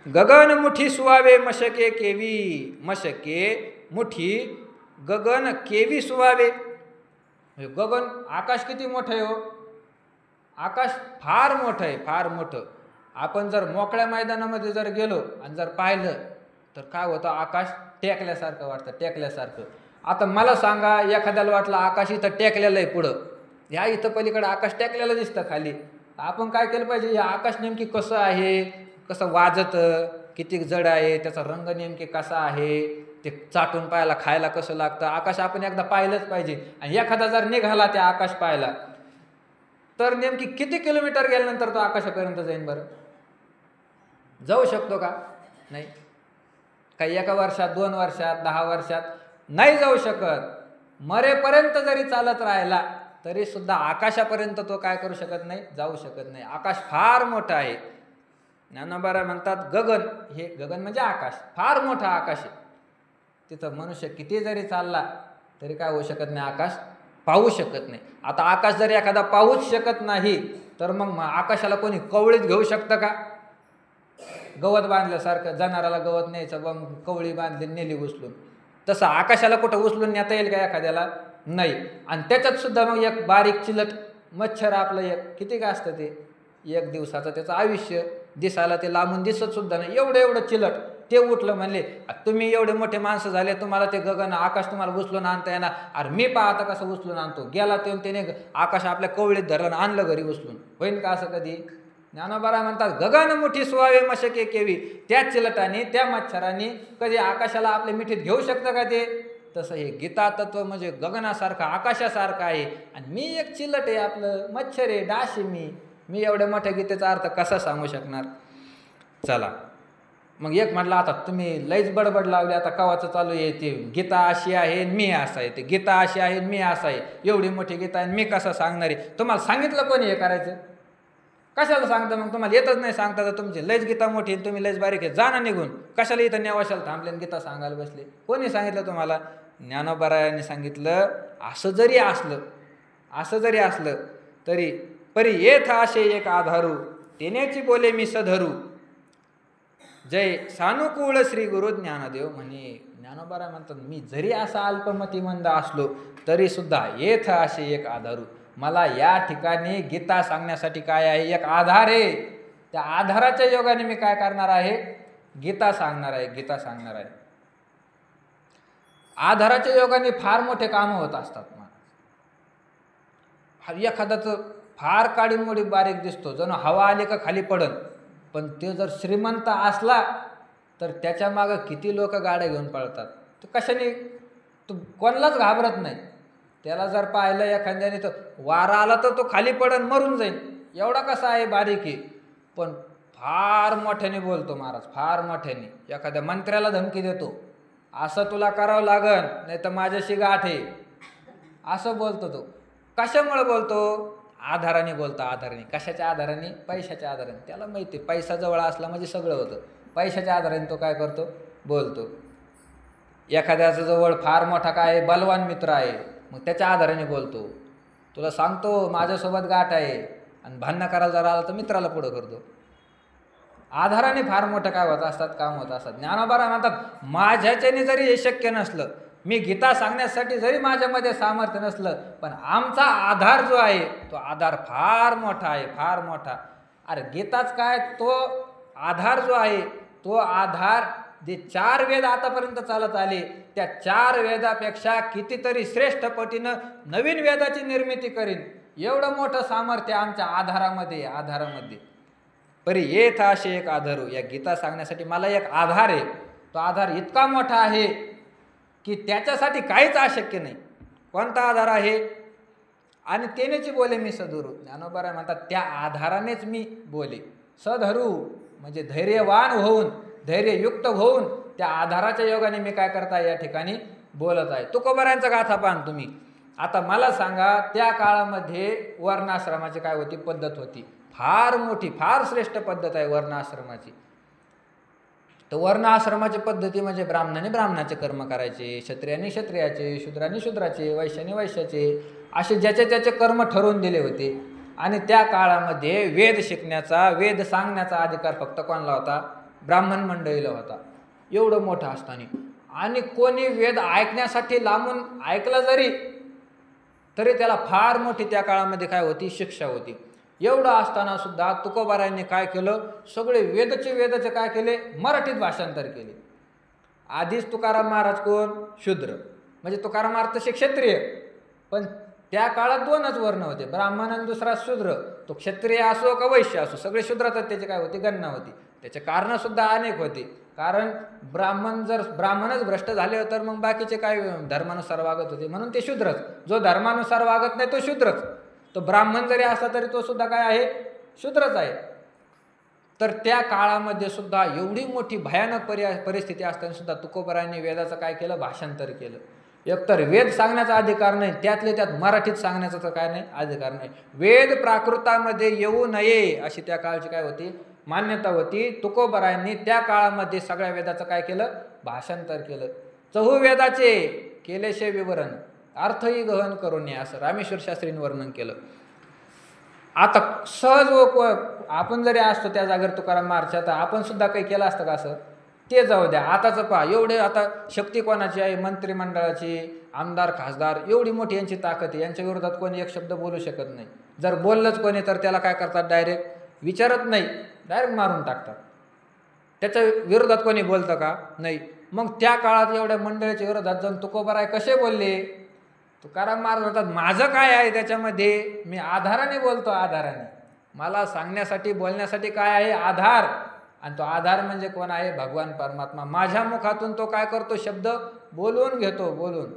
गगन मुठी सुवावे मशके केवी. मशके मुठी गगन केवी सुवावे. गगन, आकाश किती मोठं आहे हो? आकाश फार मोठं आहे, फार मोठं. आपण जर मोकळ्या मैदानामध्ये जर गेलो आणि जर पाहिलं तर काय होतं? आकाश टेकल्यासारखं वाटतं, टेकल्यासारखं. आता मला सांगा, एखाद्याला वाटलं आकाश इथं टेकलेलं आहे पुढं, ह्या इथं पलीकडे आकाश टेकलेलं दिसतं खाली, आपण काय केलं पाहिजे? हे आकाश नेमकी कसं आहे, कसं वाजतं, किती जड आहे, त्याचा रंग नेमके कसा आहे, ते चाटून पाहायला, खायला कसं लागतं. आकाश आपण एकदा पाहिलंच पाहिजे. आणि एखादा जर निघाला त्या आकाश पाहायला तर नेमकी किती किलोमीटर गेल्यानंतर तो आकाशापर्यंत जाईन बरं? जाऊ शकतो का? नाही. काही एका वर्षात, 2 वर्षात, 10 वर्षात नाही जाऊ शकत. मरेपर्यंत जरी चालत राहिला तरी सुद्धा आकाशापर्यंत तो काय करू शकत नाही? जाऊ शकत नाही. आकाश फार मोठं आहे. ज्ञानोबा म्हणतात गगन, हे गगन म्हणजे आकाश, फार मोठा आकाश आहे. तिथं मनुष्य किती जरी चालला तरी काय होऊ शकत नाही? आकाश पाहू शकत नाही. आता आकाश जर एखादा पाहूच शकत नाही तर मग आकाशाला कोणी कवळीत घेऊ शकतं का? गवत बांधल्यासारखं, जनावराला गवत न्यायचं, मग कवळी बांधली नेली उचलून, तसं आकाशाला कुठं उचलून नेता येईल का एखाद्याला? नाही. आणि त्याच्यात सुद्धा मग एक बारीक चिलट मच्छर, आपलं एक किती का असतं ते, 1 दिवसाचं त्याचं आयुष्य, दिसायला ते लांबून दिसत सुद्धा नाही, एवढं चिलट. ते उठलं म्हणले तुम्ही एवढे मोठे माणसं झाले, तुम्हाला ते गगन आकाश तुम्हाला उचलून आणता येणार? अरे मी पाहता कसं उचलून आणतो. गेला त्याने आकाश आपल्या कवळीत धरलं, आणलं घरी उचलून. होईन का असं कधी? ज्ञानोबा म्हणतात गगन मुठी सुवावे मशके केवी. त्या चिलटाने, त्या मच्छराने कधी आकाशाला आपल्या मिठीत घेऊ शकतं का ते? तसं हे गीता तत्व म्हणजे गगनासारखं, आकाशासारखं आहे. आणि मी एक चिलट आहे, आपलं मच्छर आहे, डास आहे. मी एवढ्या मोठ्या गीतेचा अर्थ कसा सांगू शकणार? चला मग एक म्हटलं आता तुम्ही लईच बडबड लावली, आता कवाचं चालू आहे ते गीता अशी आहे मी असा आहे, ते गीता अशी आहे मी असा आहे, एवढी मोठी गीता आहे मी कसं सांगणार आहे? तुम्हाला सांगितलं कोणी हे करायचं? कशाला सांगता? मग तुम्हाला येतच नाही सांगता तर तुमची लईच गीता मोठी, तुम्ही लईच बारीक आहे, जाणं निघून. कशाला इथं नेवाशाला थांबले गीता सांगायला बसले? कोणी सांगितलं तुम्हाला? ज्ञानोबारायांनी सांगितलं. असं जरी असलं तरी परी येथ आशे एक आधारू, तेनेची बोले मी सधरू. जय सानुकूळ श्री गुरु ज्ञानदेव म्हणे. ज्ञानोबाराय म्हणतात मी जरी असा अल्पमतिमंद असलो तरी सुद्धा येथ असे एक आधारू, मला या ठिकाणी गीता सांगण्यासाठी काय आहे? एक आधार आहे. त्या आधाराच्या योगाने मी काय करणार आहे? गीता सांगणार आहे. आधाराच्या योगाने फार मोठे कामं होत असतात. एखाद्याचं फार काडीमोडी बारीक दिसतो, जणू हवा आली का खाली पडन, पण ते जर श्रीमंत असला तर त्याच्या मागं किती लोक गाड्या घेऊन पळतात. तो कशाने? तो कोणालाच घाबरत नाही. त्याला जर पाहिलं एखाद्याने तर वारा आला तर तो खाली पडन, मरून जाईल. एवढा कसा आहे बारीक आहे, पण फार मोठ्याने बोलतो महाराज, फार मोठ्याने. एखाद्या मंत्र्याला धमकी देतो, असं तुला करावं लागन नाही तर माझ्याशी गाठ आहे, असं बोलतो तो. कशामुळे बोलतो? आधाराने बोलतो. आधाराने. कशाच्या आधाराने? पैशाच्या आधाराने. त्याला माहिती आहे पैसा जवळ असला म्हणजे सगळं होतं. पैशाच्या आधाराने तो काय करतो? बोलतो. एखाद्याचा जवळ फार मोठा काय बलवान मित्र आहे, मग त्याच्या आधाराने बोलतो. तुला सांगतो माझ्यासोबत गाठ आहे, आणि भांडणं करायला जर आला तर मित्राला पुढं करतो. आधाराने फार मोठं काय होत असतात, काम होत असतात. ज्ञानोबा म्हणतात माझ्याच्याने जरी हे शक्य नसलं, मी गीता सांगण्यासाठी जरी माझ्यामध्ये सामर्थ्य नसलं, पण आमचा आधार जो आहे तो आधार फार मोठा आहे, फार मोठा. अरे गीताच काय, तो आधार जो आहे तो आधार जे 4 वेद आतापर्यंत चालत आले, त्या 4 वेदापेक्षा कितीतरी श्रेष्ठ पटीनं नवीन वेदाची निर्मिती करीन, एवढं मोठं सामर्थ्य आमच्या आधारामध्ये. परी येथ असे एक आधारू. या गीता सांगण्यासाठी मला एक आधार आहे. तो आधार इतका मोठा आहे की त्याच्यासाठी काहीच अशक्य नाही. कोणता आधार आहे? आणि तेनेची बोले मी सधरू. ज्ञानोबा म्हणतात त्या आधारानेच मी बोले. सधरू म्हणजे धैर्यवान होऊन, धैर्ययुक्त होऊन त्या आधाराच्या योगाने मी काय करता या ठिकाणी बोलत आहे. तुकोबारायांचा गाथा पाहा तुम्ही. आता मला सांगा, त्या काळामध्ये वर्णाश्रमाची काय होती पद्धत होती, फार मोठी फार श्रेष्ठ पद्धत आहे वर्णाश्रमाची. तर वर्ण आश्रमाची पद्धती म्हणजे ब्राह्मणाने ब्राह्मणाचे कर्म करायचे, क्षत्रियाने क्षत्रियाचे, शूद्राने शूद्राचे, वैश्याने वैश्याचे, असे ज्याचे त्याचे कर्म ठरवून दिले होते. आणि त्या काळामध्ये वेद शिकण्याचा वेद सांगण्याचा अधिकार फक्त कोणाला होता? ब्राह्मण मंडळीला होता. एवढं मोठं असताना आणि कोणी वेद ऐकण्यासाठी लांबून ऐकला तरी त्याला फार मोठी त्या काळामध्ये काय होती? शिक्षा होती. एवढं असताना सुद्धा तुकोबारायांनी काय केलं? सगळे वेदाचे काय केले? मराठीत भाषांतर केले. आधीच तुकाराम महाराज कोण? शूद्र, म्हणजे तुकाराम महाराज तसे क्षत्रिय, पण त्या काळात दोनच वर्ण होते, ब्राह्मण आणि दुसरा शूद्र. तो क्षत्रिय असो का वैश्य असो, सगळे शूद्रातच त्याची काय होती? गणना होती. त्याचे कारण सुद्धा अनेक होते. कारण ब्राह्मणच भ्रष्ट झाले तर मग बाकीचे काय धर्मानुसार वागत होते, म्हणून ते शूद्रच. जो धर्मानुसार वागत नाही तो शूद्रच. तो ब्राह्मण जरी असला तरी तो सुद्धा काय आहे? शूद्रच आहे. तर त्या काळामध्ये सुद्धा एवढी मोठी भयानक परिस्थिती असताना सुद्धा तुकोबारायांनी वेदाचं काय केलं? भाषांतर केलं. एकतर वेद सांगण्याचा अधिकार नाही, त्यातले त्यात मराठीत सांगण्याचा तर काय नाही अधिकार नाही. वेद प्राकृतामध्ये येऊ नये अशी त्या काळची काय होती? मान्यता होती. तुकोबारायांनी त्या काळामध्ये सगळ्या वेदाचं काय केलं? भाषांतर केलं. चहुवेदाचे केलेशे विवरण, अर्थही गहन करू नये असं रामेश्वर शास्त्रींनी वर्णन केलं. आता सहज आपण जरी असतो त्या जागेवर तुकाराम महाराजच्या, तर आपण सुद्धा काही केलं असतं का असं? ते जाऊ द्या. आताचं पहा, एवढे आता शक्ती कोणाची आहे? मंत्रिमंडळाची, आमदार खासदार, एवढी मोठी यांची ताकद आहे. यांच्या विरोधात कोणी एक शब्द बोलू शकत नाही. जर बोललंच कोणी तर त्याला काय करतात? डायरेक्ट विचारत नाही, डायरेक्ट मारून टाकतात. त्याच्या विरोधात कोणी बोलतं का? नाही. मग त्या काळात एवढ्या मंडळीच्या विरोधात जाऊन तुकोबाराय कसे बोलले? तुकाराम महाराज म्हणतात, माझं काय आहे त्याच्यामध्ये? मी आधाराने बोलतो. आधाराने मला सांगण्यासाठी बोलण्यासाठी काय आहे? आधार. आणि तो आधार म्हणजे कोण आहे? भगवान परमात्मा. माझ्या मुखातून तो काय करतो? शब्द बोलून घेतो. बोलून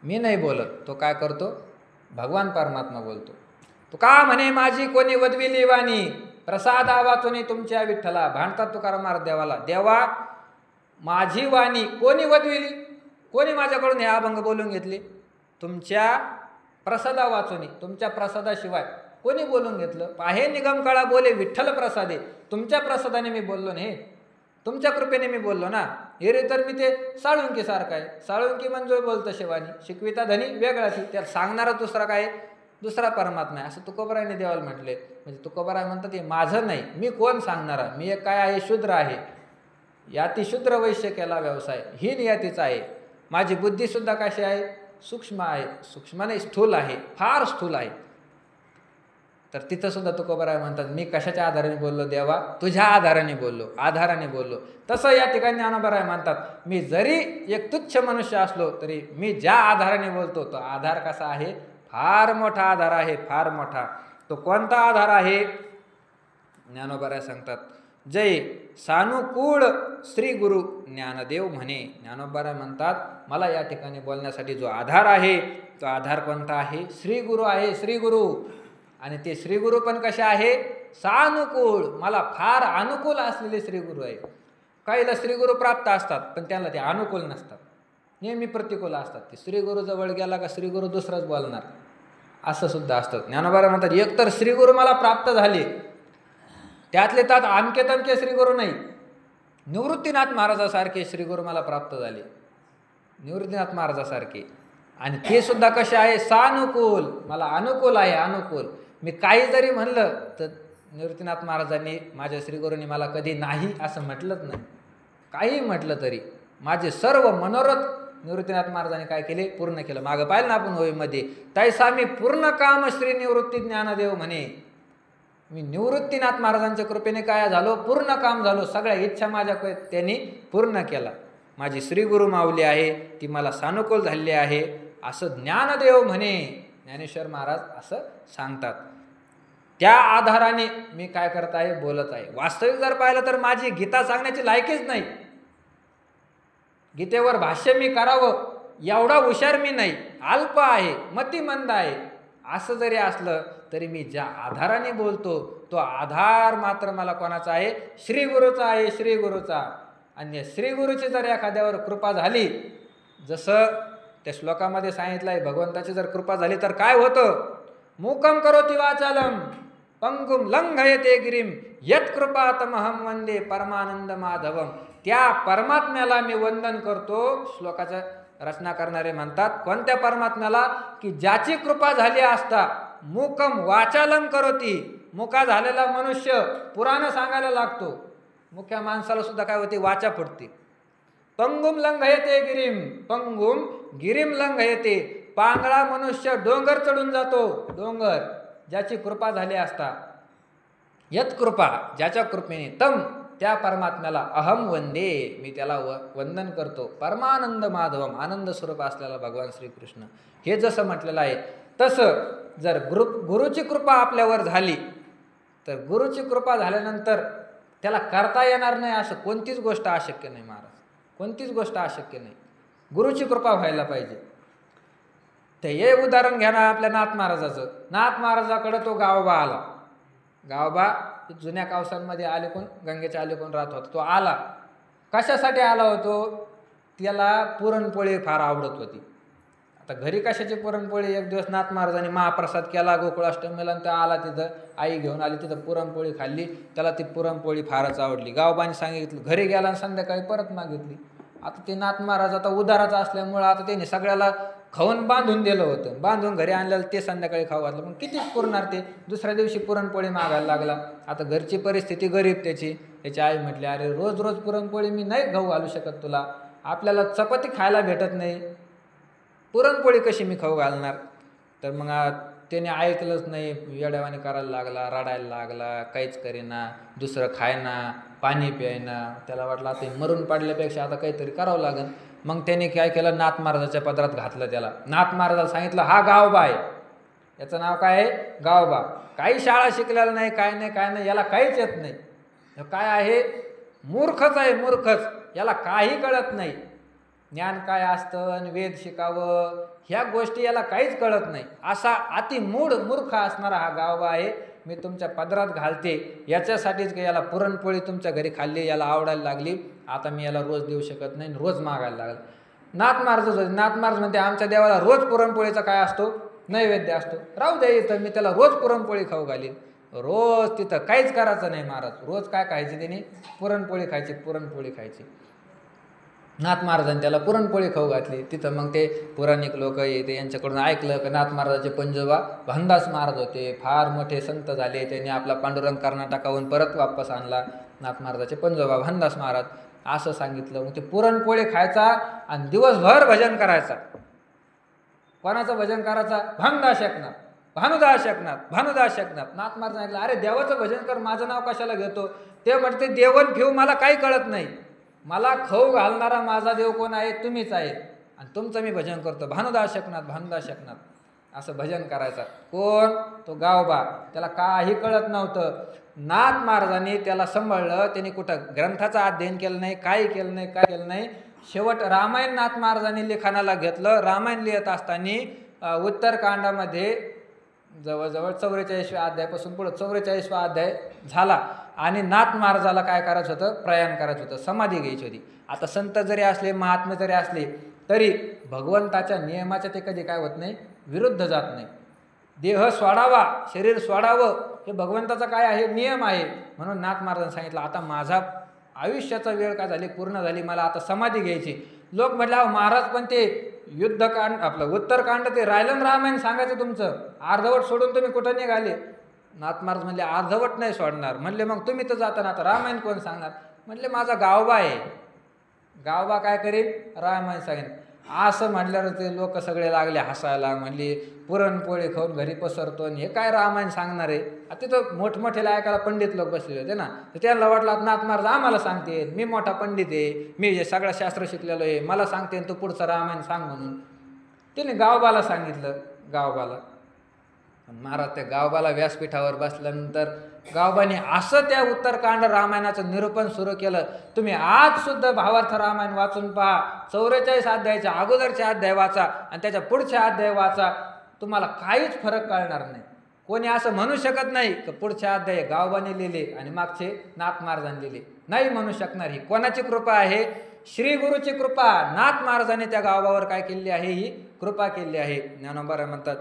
मी नाही बोलत, तो काय करतो? भगवान परमात्मा बोलतो. तो का म्हणे माझी कोणी वदविली वाणी, प्रसादा वाचून तुमच्या विठ्ठला. भांडतात तुकाराम महाराज देवाला, देवा माझी वाणी कोणी वदविली? कोणी माझ्याकडून हे अभंग बोलून घेतले? तुमच्या प्रसादा वाचून, तुमच्या प्रसादाशिवाय कोणी बोलून घेतलं? पाहे निगम काळा बोले विठ्ठल प्रसादे. तुमच्या प्रसादाने मी बोललो नाही, तुमच्या कृपेने मी बोललो ना. हे रे तर मी ते साळुंकी सारखं आहे. साळुंकी म्हणजे बोलतं शिवानी, शिकविता धनी वेगळाच, त्याला सांगणारा दुसरा काय? दुसरा परमात्मा आहे, असं तुकोबारायांनी देवाला म्हटले. म्हणजे तुकोबाराय म्हणतात हे माझं नाही, मी कोण सांगणारा? मी एक काय आहे? शूद्र आहे. याती शूद्र वैश्य केला व्यवसाय, ही नियतीच आहे. माझी बुद्धीसुद्धा कशी आहे? सूक्ष्म आहे. सूक्ष्म नाही, स्थूल आहे, फार स्थूल आहे. तर तिथं सुद्धा तुकोबाराय म्हणतात मी कशाच्या आधाराने बोललो? देवा तुझ्या आधाराने बोललो, आधाराने बोललो. तसं या ठिकाणी ज्ञानोबाराय म्हणतात मी जरी एक तुच्छ मनुष्य असलो तरी मी ज्या आधाराने बोलतो तो आधार कसा आहे? फार मोठा आधार आहे, फार मोठा. तो कोणता आधार आहे? ज्ञानोबाराय सांगतात, जय सानुकूळ श्री गुरु ज्ञानदेव म्हणे. ज्ञानोबाराय म्हणतात मला या ठिकाणी बोलण्यासाठी जो आधार आहे तो आधार कोणता आहे? श्री गुरु आहे, श्री गुरु. आणि ते श्रीगुरु पण कसे आहे? सानुकूळ, मला फार अनुकूल असलेले श्रीगुरु आहे. काहीला श्रीगुरु प्राप्त असतात पण त्यांना ते अनुकूल नसतात, नेहमी प्रतिकूल असतात. ते श्रीगुरु जवळ गेला का श्रीगुरु दुसराच बोलणार, असं सुद्धा असतं. ज्ञानोबा म्हणतात एक तर श्रीगुरु मला प्राप्त झाले, त्यातले त्यात आमके तमके श्रीगुरु नाही, निवृत्तीनाथ महाराजासारखे श्रीगुरु मला प्राप्त झाले, निवृत्तीनाथ महाराजासारखे. आणि ते सुद्धा कसे आहे? सानुकूल, मला अनुकूल आहे, अनुकूल. मी काही जरी म्हणलं तर निवृत्तीनाथ महाराजांनी, माझ्या श्रीगुरूंनी मला कधी नाही असं म्हटलंच नाही. काही म्हटलं तरी माझे सर्व मनोरथ निवृत्तीनाथ महाराजांनी काय केले? पूर्ण केलं. मागं पाहिलं ना आपण होईमध्ये, तैसा मी पूर्ण काम श्री निवृत्ती ज्ञानदेव म्हणे. मी निवृत्तीनाथ महाराजांच्या कृपेने काय झालो? पूर्ण काम झालो. सगळ्या इच्छा माझ्या त्यांनी पूर्ण केला. माझी श्रीगुरु माऊली आहे ती मला सानुकूल झालेली आहे असं ज्ञानदेव म्हणे. ज्ञानेश्वर महाराज असं सांगतात. त्या आधाराने मी काय करत आहे? बोलत आहे. वास्तविक जर पाहिलं तर माझी गीता सांगण्याची लायकीच नाही. गीतेवर भाष्य मी करावं एवढा हुशार मी नाही, अल्प आहे, मतिमंद आहे. असं जरी असलं तरी मी ज्या आधाराने बोलतो तो आधार मात्र मला कोणाचा आहे? श्रीगुरूचा आहे, श्रीगुरूचा. आणि श्रीगुरूची जर एखाद्यावर कृपा झाली, जसं त्या श्लोकामध्ये सांगितलं आहे भगवंताची जर कृपा झाली तर काय होतं. मूकं करोति वाचालम पंगुम लंघयते गिरिम यत्कृपातमहं वंदे परमानंद माधवम. त्या परमात्म्याला मी वंदन करतो. श्लोकाचा रचना करणारे म्हणतात कोणत्या परमात्म्याला की ज्याची कृपा झाली असता मूकम वाचालम करोती. मुका झालेला मनुष्य पुराण सांगायला लागतो. मुख्या माणसाला सुद्धा काय होते वाचा फुटते. पंगुम लंघयते गिरिम पंगुम गिरिम लंघयते. पांगळा मनुष्य डोंगर चढून जातो. डोंगर ज्याची कृपा झाली असता यत कृपा ज्याच्या कृपेने तम त्या परमात्म्याला अहम वंदे मी त्याला वंदन करतो. परमानंद माधवम आनंद स्वरूप असलेला भगवान श्रीकृष्ण. हे जसं म्हटलेलं आहे तसं जर गुरुची कृपा आपल्यावर झाली तर गुरुची कृपा झाल्यानंतर त्याला करता येणार नाही असं कोणतीच गोष्ट अशक्य नाही महाराज. कोणतीच गोष्ट अशक्य नाही. गुरुची कृपा व्हायला पाहिजे. ते हे उदाहरण घ्या ना आपल्या नाथ महाराजाचं. नाथ महाराजाकडे तो गावबा आला. गावबा जुन्या कावसांमध्ये आले कोण गंगेच्या आले कोण राहत होता. तो आला कशासाठी आला होतो. त्याला पुरणपोळी फार आवडत होती. आता घरी कशाची पुरणपोळी. एक दिवस नाथ महाराजांनी महाप्रसाद केला गोकुळाष्टमीला आणि तो आला तिथं. आई घेऊन आली तिथं पुरणपोळी खाल्ली. त्याला ती पुरणपोळी फारच आवडली. गावबाने सांगितलं घरी गेला आणि संध्याकाळी परत मागितली. आता ते नाथ महाराज आता उदाराचा असल्यामुळं आता त्याने सगळ्याला खाऊन बांधून दिलं होतं. बांधून घरी आणलेलं ते संध्याकाळी खाऊ घातलं. पण कितीच पुरणार ते. दुसऱ्या दिवशी पुरणपोळी मागायला लागला. आता घरची परिस्थिती गरीब त्याची. त्याची आई म्हटली अरे रोज रोज पुरणपोळी मी नाही खाऊ घालू शकत तुला. आपल्याला चपाती खायला भेटत नाही. पुरणपोळी कशी मी खाऊ घालणार. तर मग त्याने ऐकलंच नाही. येड्यावानी करायला लागला. रडायला लागला. काहीच करेना. दुसरं खायना पाणी प्यायना. त्याला वाटलं आता मरून पडल्यापेक्षा आता काहीतरी करावं लागेल. मग त्याने काय केलं नाथ महाराजाच्या पदरात घातलं त्याला. नाथ महाराजाला सांगितलं हा गावबा आहे. याचं नाव काय आहे गावबा. काही शाळा शिकलेला नाही काय नाही याला काहीच येत नाही. काय आहे मूर्खच आहे मूर्खच. याला काही कळत नाही. ज्ञान काय असतं आणि वेद शिकावं ह्या गोष्टी याला काहीच कळत नाही. असा अति मूर्ख असणारा हा गावबा आहे. मी तुमच्या पदरात घालते याच्यासाठीच की याला पुरणपोळी तुमच्या घरी खाल्ली याला आवडायला लागली. आता मी याला रोज देऊ शकत नाही. रोज मागायला लागला. नाथ महाराज म्हणते आमच्या देवाला रोज पुरणपोळीचा काय असतो नैवेद्य असतो. राहू द्या इथं मी त्याला रोज पुरणपोळी खाऊ घालीन. रोज तिथं काहीच करायचं नाही महाराज. रोज काय खायचे त्याने पुरणपोळी खायची. नाथ महाराजांनी त्याला पुरणपोळी खाऊ घातली. तिथं मग ते पुराणिक लोक येते यांच्याकडून ऐकलं की नाथ महाराजाचे पंजोबा भानदास महाराज होते. फार मोठे संत झाले. त्यांनी आपला पांडुरंग कर्नाटकाहून परत वापस आणला. नाथ महाराजाचे पंजोबा भानदास महाराज असं सांगितलं. मग ते पुरणपोळी खायचा आणि दिवसभर भजन करायचा. कोणाचं भजन करायचा भानुदास एकनाथ. नाथ महाराज सांगितलं अरे देवाचं भजन कर माझं नाव कशाला घेतो. ते म्हणते देवन घेऊ मला काही कळत नाही. मला खाऊ घालणारा माझा देव कोण आहे तुम्हीच आहे आणि तुमचं मी भजन करतो. भानुदास एकनाथ असं भजन करायचं. कोण तो गावबा. त्याला काही कळत नव्हतं. नाथ महाराजांनी त्याला सांभाळलं. त्यांनी कुठं ग्रंथाचं अध्ययन केलं नाही काय केलं नाही. शेवट रामायण नाथ महाराजांनी लिखाणाला घेतलं. रामायण लिहित असताना उत्तरकांडामध्ये जवळजवळ 44व्या अध्यायापासून पुढं 44वा अध्याय झाला आणि नाथ महाराजाला काय करायचं होतं प्रयाण करायचं होतं. समाधी घ्यायची होती. आता संत जरी असले महात्मे जरी असले तरी भगवंताच्या नियमाच्या ते कधी काय होत नाही विरुद्ध जात नाही. देह सोडावा शरीर सोडावं हे भगवंताचा काय आहे नियम आहे. म्हणून नाथ महाराजांनी सांगितलं आता माझा आयुष्याचा वेळ काय झाली पूर्ण झाली मला आता समाधी घ्यायची. लोक म्हटलं महाराज पण ते युद्धकांड आपलं उत्तरकांड ते रायलन रामायण सांगायचं तुमचं अर्धवट सोडून तुम्ही कुठं निघाले. नाथ महाराज म्हणले अर्धवट नाही सोडणार. म्हणले मग तुम्ही तर जाताना आता रामायण कोण सांगणार. म्हणले माझा गावबा आहे. गावबा काय करेल रामायण सांगेन. असं म्हटल्यावर ते लोक सगळे लागले हसायला. म्हणले पुरणपोळी खाऊन घरी पसरतो आणि हे काय रामायण सांगणार आहे. तिथं मोठमोठे ऐकायला पंडित लोक बसलेले होते ना. तर त्यांना वाटलं नाथ महाराज आम्हाला सांगते मी मोठा पंडित आहे मी जे सगळं शास्त्र शिकलेलो आहे मला सांगते तू पुढचं रामायण सांग म्हणून. त्याने गावबाला सांगितलं. गावबाला महाराज त्या गावबाला व्यासपीठावर बसल्यानंतर गावबाने असं त्या उत्तरकांड रामायणाचं निरूपण सुरू केलं. तुम्ही आज सुद्धा भावार्थ रामायण वाचून पहा. 44 अध्यायाच्या अगोदरचे अध्याय वाचा आणि त्याच्या पुढचे अध्याय वाचा. तुम्हाला काहीच फरक कळणार नाही. कोणी असं म्हणू शकत नाही की पुढचे अध्याय गावबाने लिहिले आणि मागचे नाथ महाराजांनी लिहिले, नाही म्हणू शकणार. ही कोणाची कृपा आहे? श्री गुरुची कृपा. नाथ महाराजांनी त्या गावावर काय केलेली आहे? ही कृपा केलेली आहे. ज्ञानोबा म्हणतात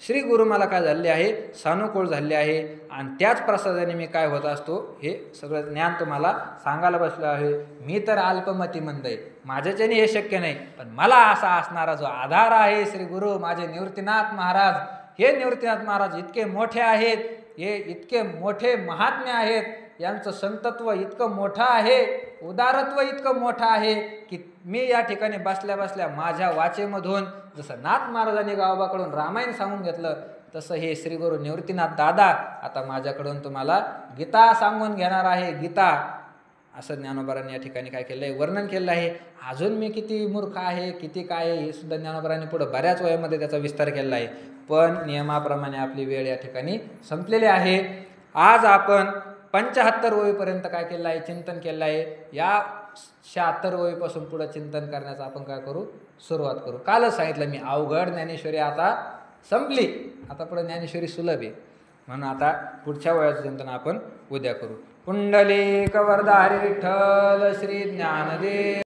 श्री गुरु मला काय झाले आहे? सानुकूळ झाले आहे आणि त्याच प्रसादाने मी काय होत असतो हे सगळं ज्ञान तुम्हाला सांगायला बसलो आहे. मी तर अल्पमतिमंद आहे, माझ्याच्याने हे शक्य नाही, पण मला असा असणारा जो आधार आहे श्री गुरु माझे निवृत्तीनाथ महाराज, हे निवृत्तीनाथ महाराज इतके मोठे आहेत, हे इतके मोठे महात्म्य आहेत, यांचं संतत्व इतकं मोठं आहे, उदारत्व इतकं मोठं आहे की मी या ठिकाणी बसल्या बसल्या माझ्या वाचेमधून जसं नाथ महाराजांनी गावाकडून रामायण सांगून घेतलं, तसं हे श्री गुरु निवृत्तीनाथ दादा आता माझ्याकडून तुम्हाला गीता सांगून घेणार आहे. गीता असं ज्ञानोबारांनी या ठिकाणी काय केलं आहे? वर्णन केलं आहे. अजून मी किती मूर्ख आहे, किती काय आहे, हे सुद्धा ज्ञानोबारांनी पुढं बऱ्याच वयामध्ये त्याचा विस्तार केला आहे. पण नियमाप्रमाणे आपली वेळ या ठिकाणी संपलेली आहे. आज आपण 75 वयीपर्यंत काय केलं आहे? चिंतन केलं आहे. या 76 वयीपासून पुढं चिंतन करण्याचं आपण काय करू? सुरुवात करू. कालच सांगितलं मी, अवघड ज्ञानेश्वरी आता संपली, आता पुढे ज्ञानेश्वरी सुलभ आहे. म्हणून आता पुढच्या वयाचं चिंतन आपण उद्या करू. पुंडलिक वरदारी विठ्ठल श्री ज्ञानदेव